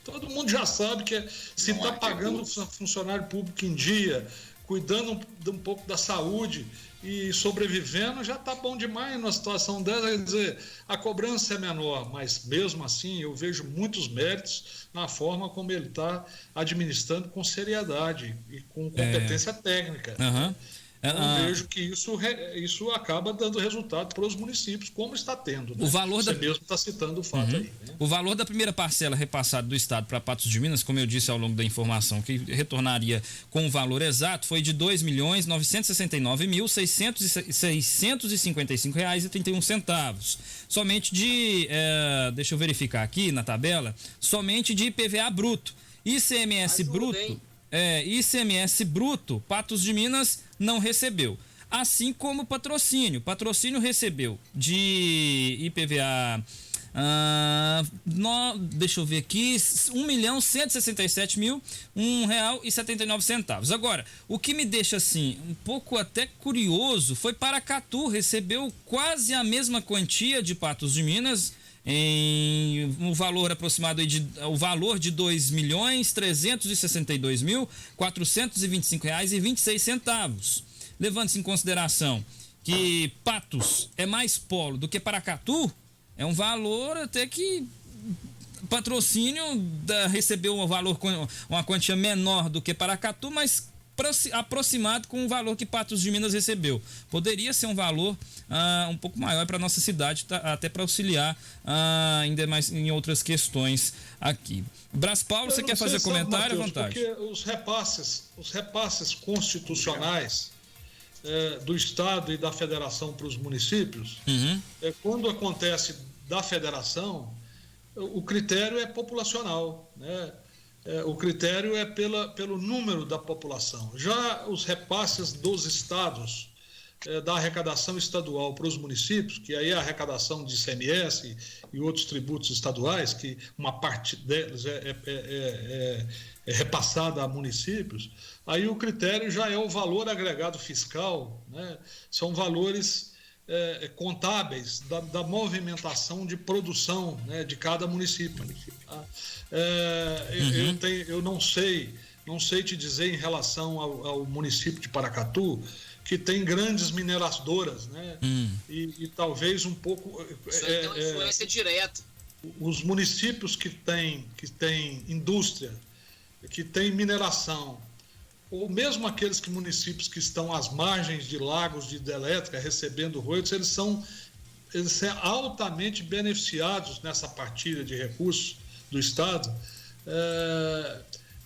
Todo mundo já sabe que se está pagando funcionário público em dia, cuidando um pouco da saúde e sobrevivendo, já está bom demais numa situação dessa. Quer dizer, a cobrança é menor, mas mesmo assim eu vejo muitos méritos na forma como ele está administrando com seriedade e com competência técnica. Eu vejo que isso acaba dando resultado para os municípios, como está tendo. Né? O valor Você mesmo está citando o fato aí. Né? O valor da primeira parcela repassada do Estado para Patos de Minas, como eu disse ao longo da informação, que retornaria com o valor exato, foi de R$ 2.969.655,31. Somente de, deixa eu verificar aqui na tabela, somente de IPVA bruto. ICMS bruto... ICMS bruto, Patos de Minas não recebeu. Assim como patrocínio. Patrocínio recebeu de IPVA, deixa eu ver aqui, R$1.167.001,79. Agora, o que me deixa assim, um pouco até curioso, foi Paracatu, recebeu quase a mesma quantia de Patos de Minas, em um valor aproximado o valor de R$ 2.362.425,26. Levando-se em consideração que Patos é mais polo do que Paracatu, é um valor até que patrocínio recebeu um valor com uma quantia menor do que Paracatu, mas aproximado com o valor que Patos de Minas recebeu. Poderia ser um valor um pouco maior para nossa cidade, até para auxiliar ainda mais em outras questões aqui. Brás Paulo, você quer fazer comentário? À vontade. Porque os repasses constitucionais do Estado e da Federação para os municípios, quando acontece da Federação, o critério é populacional, né? O critério é pelo número da população. Já os repasses dos estados, da arrecadação estadual para os municípios, que aí é a arrecadação de ICMS e outros tributos estaduais, que uma parte deles é repassada a municípios, aí o critério já é o valor agregado fiscal, né? São valores contábeis da movimentação de produção, né, de cada município. Tá? Eu não sei te dizer em relação ao município de Paracatu, que tem grandes mineradoras, né? E talvez um pouco... Isso tem uma influência direta. Os municípios que têm indústria, que têm mineração, ou mesmo aqueles municípios que estão às margens de lagos de hidrelétrica recebendo royalties, eles são altamente beneficiados nessa partilha de recursos do Estado,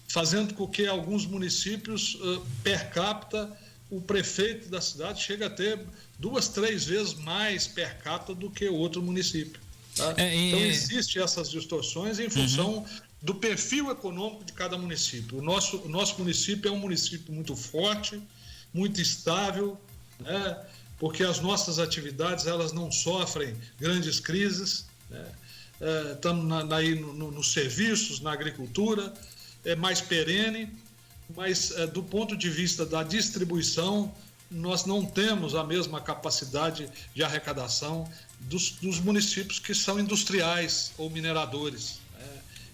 fazendo com que alguns municípios, per capita, o prefeito da cidade chega a ter 2, 3 vezes mais per capita do que outro município. Tá? Então, existem essas distorções em função do perfil econômico de cada município. O nosso município é um município muito forte, muito estável, né? Porque as nossas atividades elas não sofrem grandes crises, né? Estamos aí nos serviços, na agricultura, é mais perene, mas do ponto de vista da distribuição, nós não temos a mesma capacidade de arrecadação dos municípios que são industriais ou mineradores.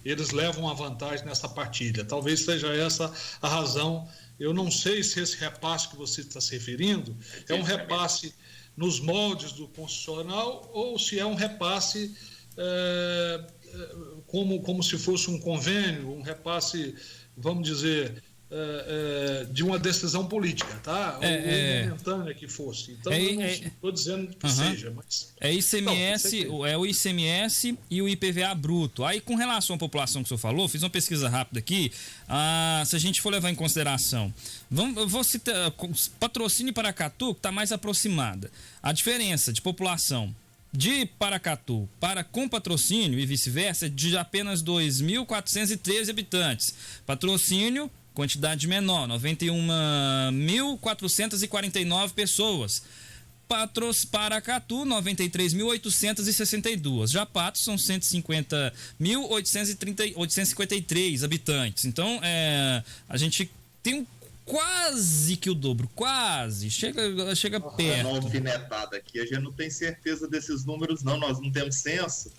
Eles levam a vantagem nessa partilha. Talvez seja essa a razão. Eu não sei se esse repasse que você está se referindo é um repasse nos moldes do constitucional ou se é um repasse como se fosse um convênio, um repasse, vamos dizer, de uma decisão política, tá? Ou momentânea que fosse. Então, eu não estou dizendo que seja, mas... É o ICMS e o IPVA bruto. Aí, com relação à população que o senhor falou, fiz uma pesquisa rápida aqui, se a gente for levar em consideração, eu vou citar patrocínio Paracatu, que está mais aproximada. A diferença de população de Paracatu com patrocínio e vice-versa é de apenas 2.413 habitantes. Patrocínio, quantidade menor, 91.449 pessoas. Paracatu, 93.862. Já Patos são 150.853 habitantes. Então, a gente tem quase que o dobro, quase, chega perto. Uma alfinetada aqui, a gente não tem certeza desses números não, nós não temos censo.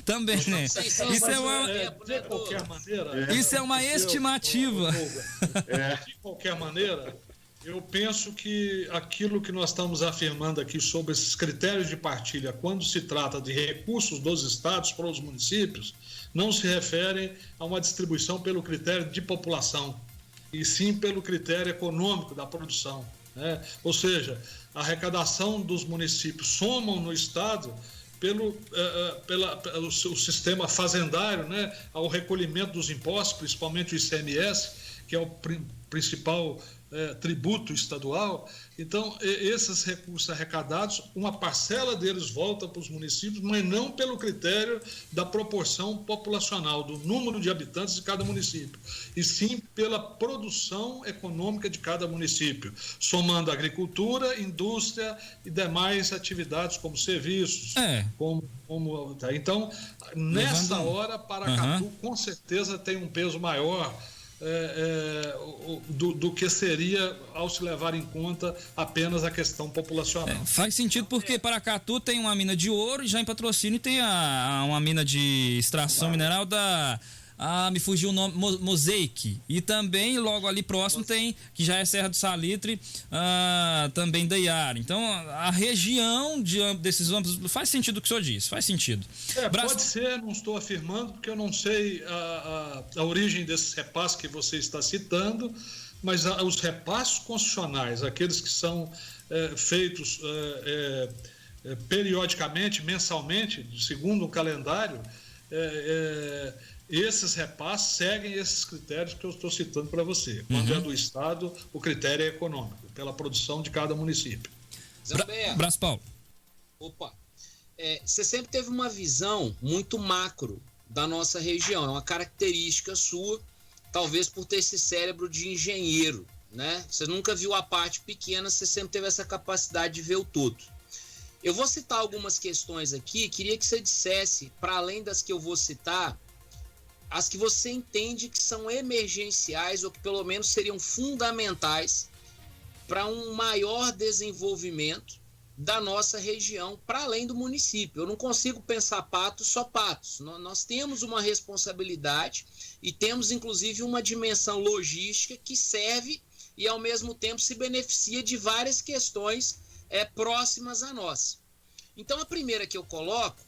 Também, né? Isso é uma... De qualquer maneira... Isso é uma estimativa. De qualquer maneira, eu penso que aquilo que nós estamos afirmando aqui sobre esses critérios de partilha, quando se trata de recursos dos estados para os municípios, não se refere a uma distribuição pelo critério de população, e sim pelo critério econômico da produção, né? Ou seja, a arrecadação dos municípios somam no estado pelo sistema fazendário, né? Ao recolhimento dos impostos, principalmente o ICMS, que é o principal tributo estadual. Então, esses recursos arrecadados, uma parcela deles volta para os municípios, mas não pelo critério da proporção populacional, do número de habitantes de cada município, e sim pela produção econômica de cada município, somando agricultura, indústria e demais atividades como serviços. Então, nessa hora, Paracatu com certeza tem um peso maior do que seria ao se levar em conta apenas a questão populacional. Faz sentido porque Paracatu tem uma mina de ouro e já em Patrocínio tem uma mina de extração mineral da... me fugiu o nome, Mosaic. E também, logo ali próximo, tem, que já é Serra do Salitre, também da Iara. Então, a região desses âmbitos, faz sentido o que o senhor diz, faz sentido. Pode ser, não estou afirmando, porque eu não sei a origem desses repasses que você está citando, mas os repasses constitucionais, aqueles que são feitos periodicamente, mensalmente, segundo o calendário, esses repasses seguem esses critérios que eu estou citando para você. Quando é do Estado, o critério é econômico, pela produção de cada município. Brás Paulo. Opa. Você sempre teve uma visão muito macro da nossa região. É uma característica sua, talvez por ter esse cérebro de engenheiro, né? Você nunca viu a parte pequena, você sempre teve essa capacidade de ver o todo. Eu vou citar algumas questões aqui, queria que você dissesse, para além das que eu vou citar, as que você entende que são emergenciais ou que pelo menos seriam fundamentais para um maior desenvolvimento da nossa região, para além do município. Eu não consigo pensar Patos só Patos. Nós temos uma responsabilidade e temos inclusive uma dimensão logística que serve e ao mesmo tempo se beneficia de várias questões próximas a nós. Então a primeira que eu coloco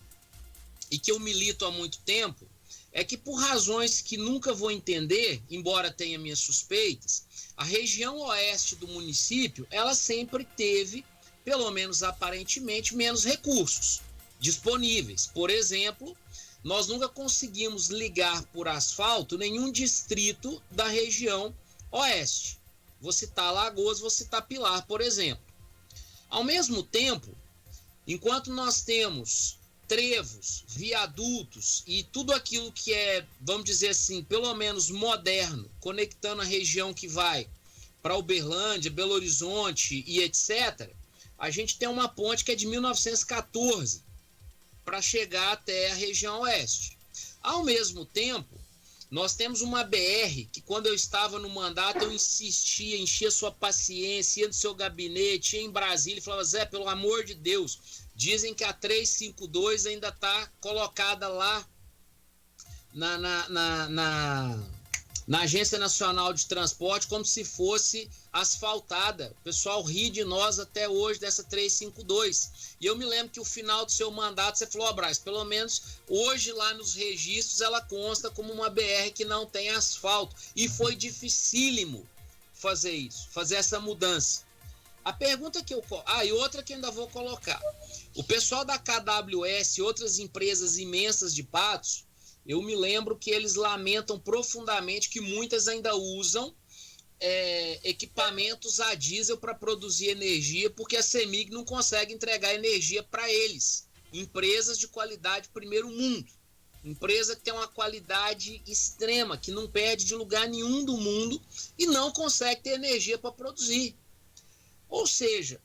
e que eu milito há muito tempo é que, por razões que nunca vou entender, embora tenha minhas suspeitas, a região oeste do município, ela sempre teve, pelo menos aparentemente, menos recursos disponíveis. Por exemplo, nós nunca conseguimos ligar por asfalto nenhum distrito da região oeste. Vou citar Alagoas, vou citar Pilar, por exemplo. Ao mesmo tempo, enquanto nós temos trevos, viadutos e tudo aquilo que é, vamos dizer assim, pelo menos moderno, conectando a região que vai para Uberlândia, Belo Horizonte e etc., a gente tem uma ponte que é de 1914 para chegar até a região oeste. Ao mesmo tempo, nós temos uma BR que, quando eu estava no mandato, eu insistia, enchia sua paciência, ia no seu gabinete, ia em Brasília e falava: Zé, pelo amor de Deus, dizem que a 352 ainda está colocada lá na Agência Nacional de Transporte como se fosse asfaltada. O pessoal ri de nós até hoje dessa 352. E eu me lembro que o final do seu mandato você falou: Brás, pelo menos hoje lá nos registros ela consta como uma BR que não tem asfalto. E foi dificílimo fazer isso, fazer essa mudança. A pergunta que eu... e outra que eu ainda vou colocar. O pessoal da KWS e outras empresas imensas de Patos, eu me lembro que eles lamentam profundamente que muitas ainda usam equipamentos a diesel para produzir energia, porque a CEMIG não consegue entregar energia para eles. Empresas de qualidade primeiro mundo. Empresa que tem uma qualidade extrema, que não perde de lugar nenhum do mundo e não consegue ter energia para produzir. Ou seja,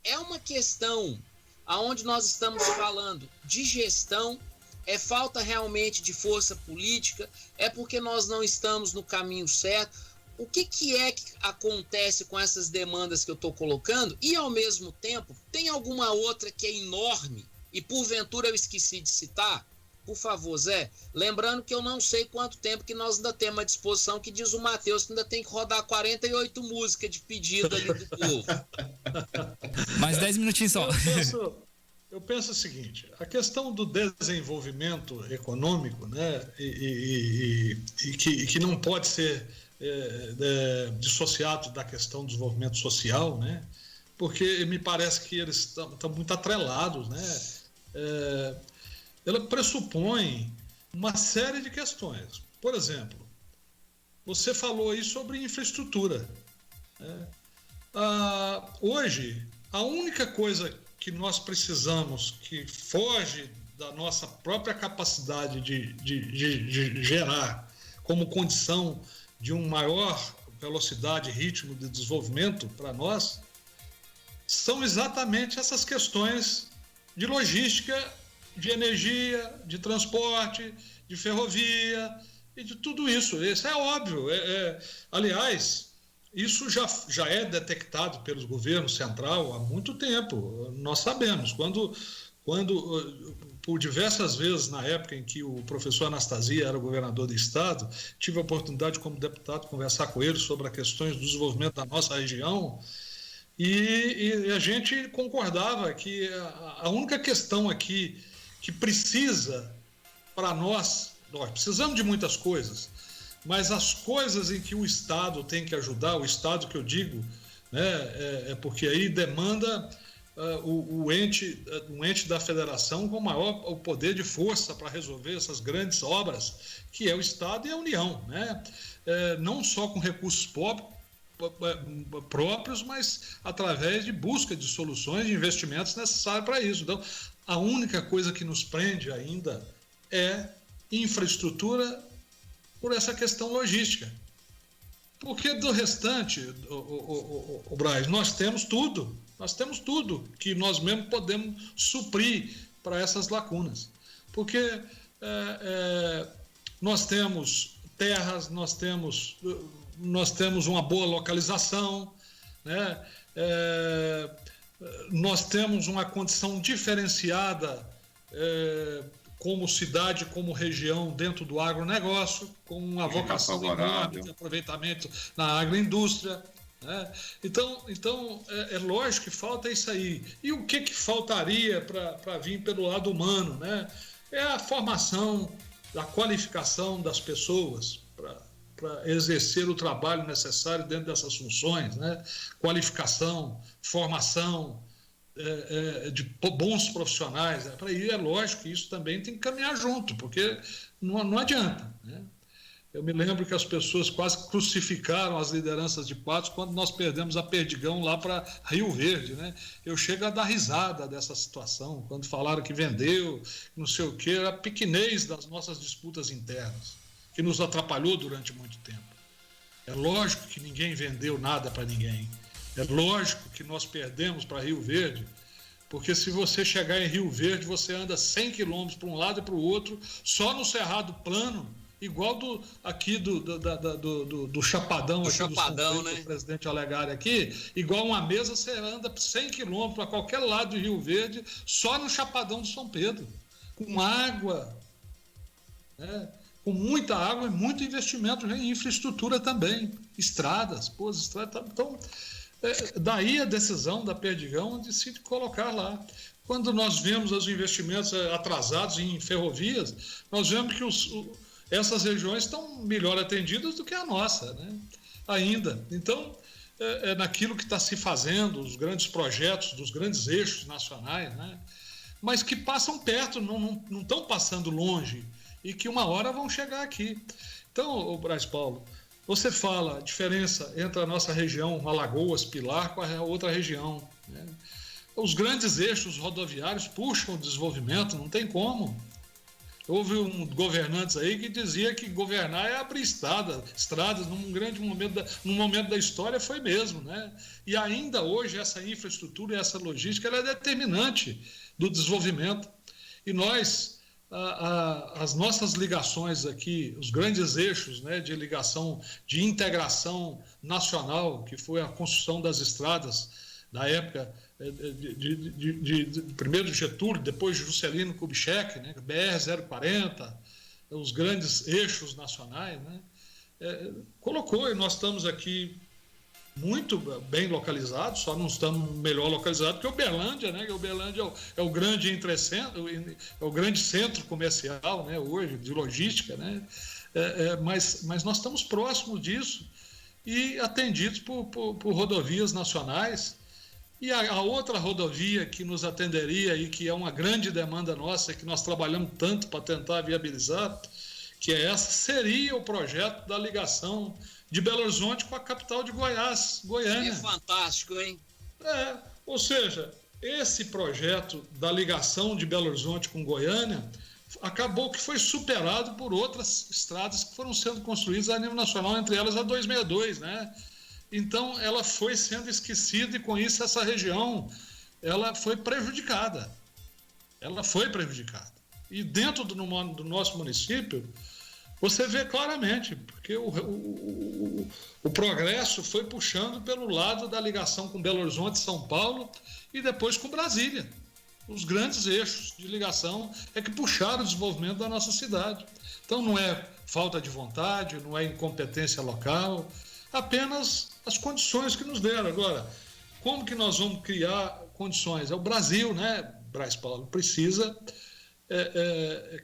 é uma questão aonde nós estamos falando de gestão, é falta realmente de força política, é porque nós não estamos no caminho certo. o que é que acontece com essas demandas que eu estou colocando e, ao mesmo tempo, tem alguma outra que é enorme e, porventura, eu esqueci de citar? Por favor, Zé, lembrando que eu não sei quanto tempo que nós ainda temos à disposição, que diz o Matheus que ainda tem que rodar 48 músicas de pedido ali do povo. Mais 10 minutinhos só. Eu penso o seguinte, a questão do desenvolvimento econômico, né, e que não pode ser dissociado da questão do desenvolvimento social, né, porque me parece que eles estão muito atrelados, né, ela pressupõe uma série de questões. Por exemplo, você falou aí sobre infraestrutura, né? Hoje, a única coisa que nós precisamos, que foge da nossa própria capacidade de gerar como condição de uma maior velocidade e ritmo de desenvolvimento para nós, são exatamente essas questões de logística, de energia, de transporte, de ferrovia e de tudo isso. Isso é óbvio. Aliás, isso já é detectado pelos governos central há muito tempo. Nós sabemos. Quando por diversas vezes, na época em que o professor Anastasia era o governador do estado, tive a oportunidade como deputado de conversar com ele sobre as questões do desenvolvimento da nossa região. E a gente concordava que a única questão aqui que precisa para nós precisamos de muitas coisas, mas as coisas em que o Estado tem que ajudar, o Estado que eu digo, né, porque aí demanda o ente da federação com maior o poder de força para resolver essas grandes obras, que é o Estado e a União, né? Não só com recursos próprios, mas através de busca de soluções, de investimentos necessários para isso. Então, a única coisa que nos prende ainda é infraestrutura por essa questão logística. Porque do restante, o Braz, nós temos tudo que nós mesmos podemos suprir para essas lacunas. Porque nós temos terras, nós temos uma boa localização, né? Nós temos uma condição diferenciada como cidade, como região dentro do agronegócio, com uma vocação econômica de aproveitamento na agroindústria, né? Então é lógico que falta isso aí. E o que faltaria para vir pelo lado humano, né? É a formação, a qualificação das pessoas para exercer o trabalho necessário dentro dessas funções, né? Qualificação, formação de bons profissionais. Né? Para ir, é lógico que isso também tem que caminhar junto, porque não adianta, né? Eu me lembro que as pessoas quase crucificaram as lideranças de Patos quando nós perdemos a Perdigão lá para Rio Verde, né? Eu chego a dar risada dessa situação, quando falaram que vendeu, não sei o quê, era a pequenez das nossas disputas internas, que nos atrapalhou durante muito tempo. É lógico que ninguém vendeu nada para ninguém. É lógico que nós perdemos para Rio Verde, porque se você chegar em Rio Verde, você anda 100 quilômetros para um lado e para o outro, só no Cerrado Plano, igual aqui do Chapadão, aqui Chapadão, né? Do presidente Olegário aqui, igual uma mesa, você anda 100 quilômetros para qualquer lado de Rio Verde, só no Chapadão do São Pedro, com água, né? Com muita água e muito investimento em infraestrutura também, estradas. Então, daí a decisão da Perdigão de se colocar lá. Quando nós vemos os investimentos atrasados em ferrovias, nós vemos que essas regiões estão melhor atendidas do que a nossa, né? Ainda. Então, naquilo que está se fazendo, os grandes projetos dos grandes eixos nacionais, né? Mas que passam perto, não estão passando longe, e que uma hora vão chegar aqui. Então, Braz Paulo, você fala a diferença entre a nossa região, Alagoas, Pilar, com a outra região, né? Os grandes eixos rodoviários puxam o desenvolvimento, não tem como. Houve governantes aí que dizia que governar é abrir estradas num momento da história foi mesmo, né? E ainda hoje essa infraestrutura e essa logística ela é determinante do desenvolvimento. E nós as nossas ligações aqui, os grandes eixos, né, de ligação, de integração nacional, que foi a construção das estradas da época primeiro de Getúlio, depois de Juscelino Kubitschek, né, BR-040, os grandes eixos nacionais, né, colocou, e nós estamos aqui muito bem localizados, só não estamos melhor localizados que Uberlândia, né? Uberlândia é o grande entrecentro, é o grande centro comercial, né? Hoje, de logística, né? Mas nós estamos próximos disso e atendidos por rodovias nacionais. E a outra rodovia que nos atenderia e que é uma grande demanda nossa, que nós trabalhamos tanto para tentar viabilizar, que é essa, seria o projeto da ligação de Belo Horizonte com a capital de Goiás, Goiânia. É fantástico, hein? Ou seja, esse projeto da ligação de Belo Horizonte com Goiânia acabou que foi superado por outras estradas que foram sendo construídas a nível nacional, entre elas a 262, né? Então, ela foi sendo esquecida e, com isso, essa região ela foi prejudicada. Ela foi prejudicada. E dentro do nosso município, você vê claramente, porque o progresso foi puxando pelo lado da ligação com Belo Horizonte, São Paulo e depois com Brasília. Os grandes eixos de ligação é que puxaram o desenvolvimento da nossa cidade. Então não é falta de vontade, não é incompetência local, apenas as condições que nos deram. Agora, como que nós vamos criar condições? É o Brasil, né, Braz Paulo? Precisa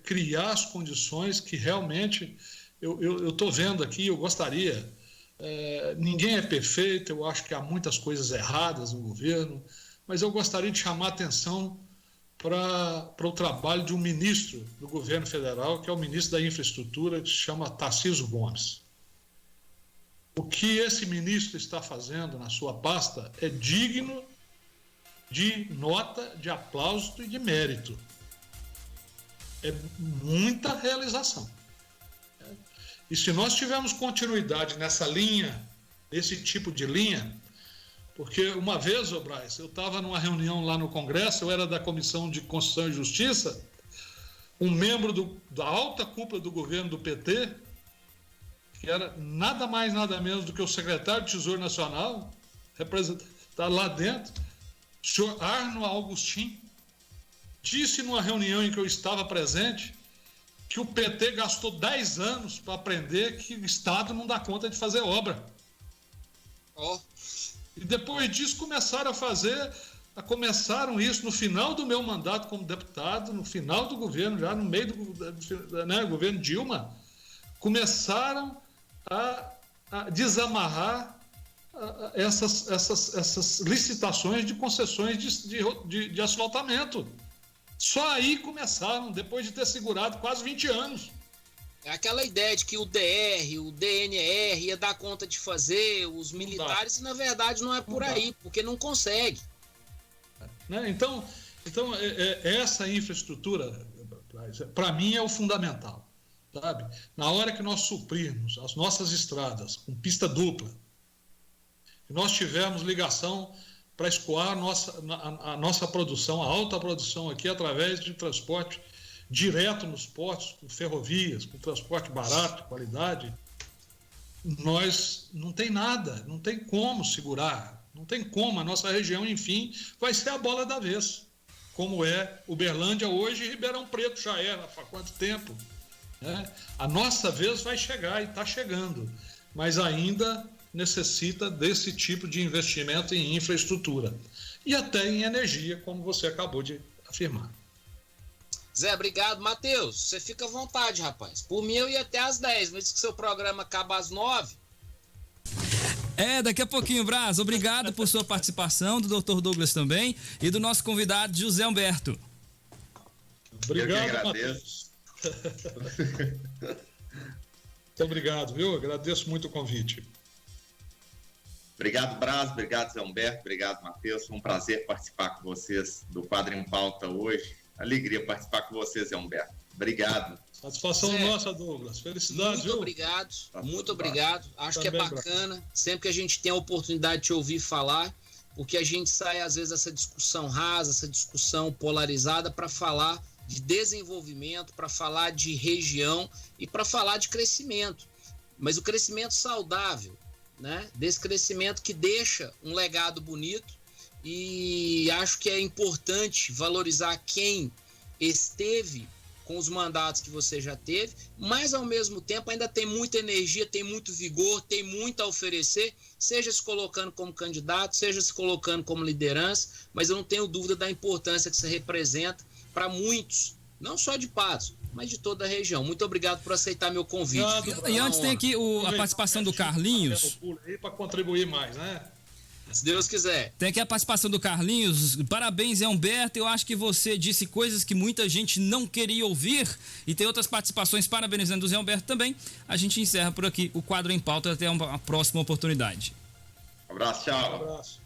criar as condições que realmente eu estou vendo aqui, eu gostaria. Ninguém é perfeito, eu acho que há muitas coisas erradas no governo, mas eu gostaria de chamar a atenção para o trabalho de um ministro do governo federal, que é o ministro da Infraestrutura, que se chama Tarcísio Gomes. O que esse ministro está fazendo na sua pasta é digno de nota, de aplauso e de mérito. É muita realização. E se nós tivermos continuidade nessa linha, nesse tipo de linha, porque uma vez, Braz, eu estava numa reunião lá no Congresso, eu era da Comissão de Constituição e Justiça, um membro da alta cúpula do governo do PT, que era nada mais, nada menos do que o secretário de Tesouro Nacional, representado lá dentro, o senhor Arno Augustin, disse numa reunião em que eu estava presente que o PT gastou 10 anos para aprender que o Estado não dá conta de fazer obra. E depois disso começaram isso no final do meu mandato como deputado, no final do governo, já no meio do governo Dilma, começaram a desamarrar essas licitações de concessões de asfaltamento. Só aí começaram, depois de ter segurado quase 20 anos. É aquela ideia de que o DR, o DNR ia dar conta de fazer, os militares, e na verdade não é por aí, porque não consegue. Né? Então, essa infraestrutura, para mim, é o fundamental. Sabe? Na hora que nós suprirmos as nossas estradas com pista dupla, que nós tivermos ligação para escoar a nossa produção, a alta produção aqui, através de transporte direto nos portos, com ferrovias, com transporte barato, de qualidade, nós não tem nada, não tem como segurar, não tem como. A nossa região, enfim, vai ser a bola da vez, como é Uberlândia hoje e Ribeirão Preto já era, há quanto tempo? Né? A nossa vez vai chegar e está chegando, mas ainda necessita desse tipo de investimento em infraestrutura e até em energia, como você acabou de afirmar. Zé, obrigado. Matheus, você fica à vontade, rapaz. Por mim eu ia até às 10, mas que seu programa acaba às 9. Daqui a pouquinho, Braz. Obrigado por sua participação, do Dr. Douglas também e do nosso convidado José Humberto. Obrigado, Matheus. Muito obrigado, viu? Agradeço muito o convite. Obrigado, Braz, obrigado, Zé Humberto, obrigado, Matheus. Foi um prazer participar com vocês do Quadro em Pauta hoje. Alegria participar com vocês, Zé Humberto. Obrigado. Satisfação nossa, Douglas. Felicidades, muito obrigado, muito obrigado. Acho que é bacana, sempre que a gente tem a oportunidade de te ouvir falar, porque a gente sai, às vezes, dessa discussão rasa, essa discussão polarizada, para falar de desenvolvimento, para falar de região e para falar de crescimento. Mas o crescimento saudável, né? Desse crescimento que deixa um legado bonito, e acho que é importante valorizar quem esteve com os mandatos que você já teve, mas ao mesmo tempo ainda tem muita energia, tem muito vigor, tem muito a oferecer, seja se colocando como candidato, seja se colocando como liderança, mas eu não tenho dúvida da importância que você representa para muitos, não só de Patos, mas de toda a região. Muito obrigado por aceitar meu convite. E antes tem aqui a participação do Carlinhos. Para contribuir mais, né? Se Deus quiser. Tem aqui a participação do Carlinhos. Parabéns, Zé Humberto. Eu acho que você disse coisas que muita gente não queria ouvir. E tem outras participações parabenizando o Zé Humberto também. A gente encerra por aqui o quadro em pauta. Até uma próxima oportunidade. Um abraço, tchau. Um abraço.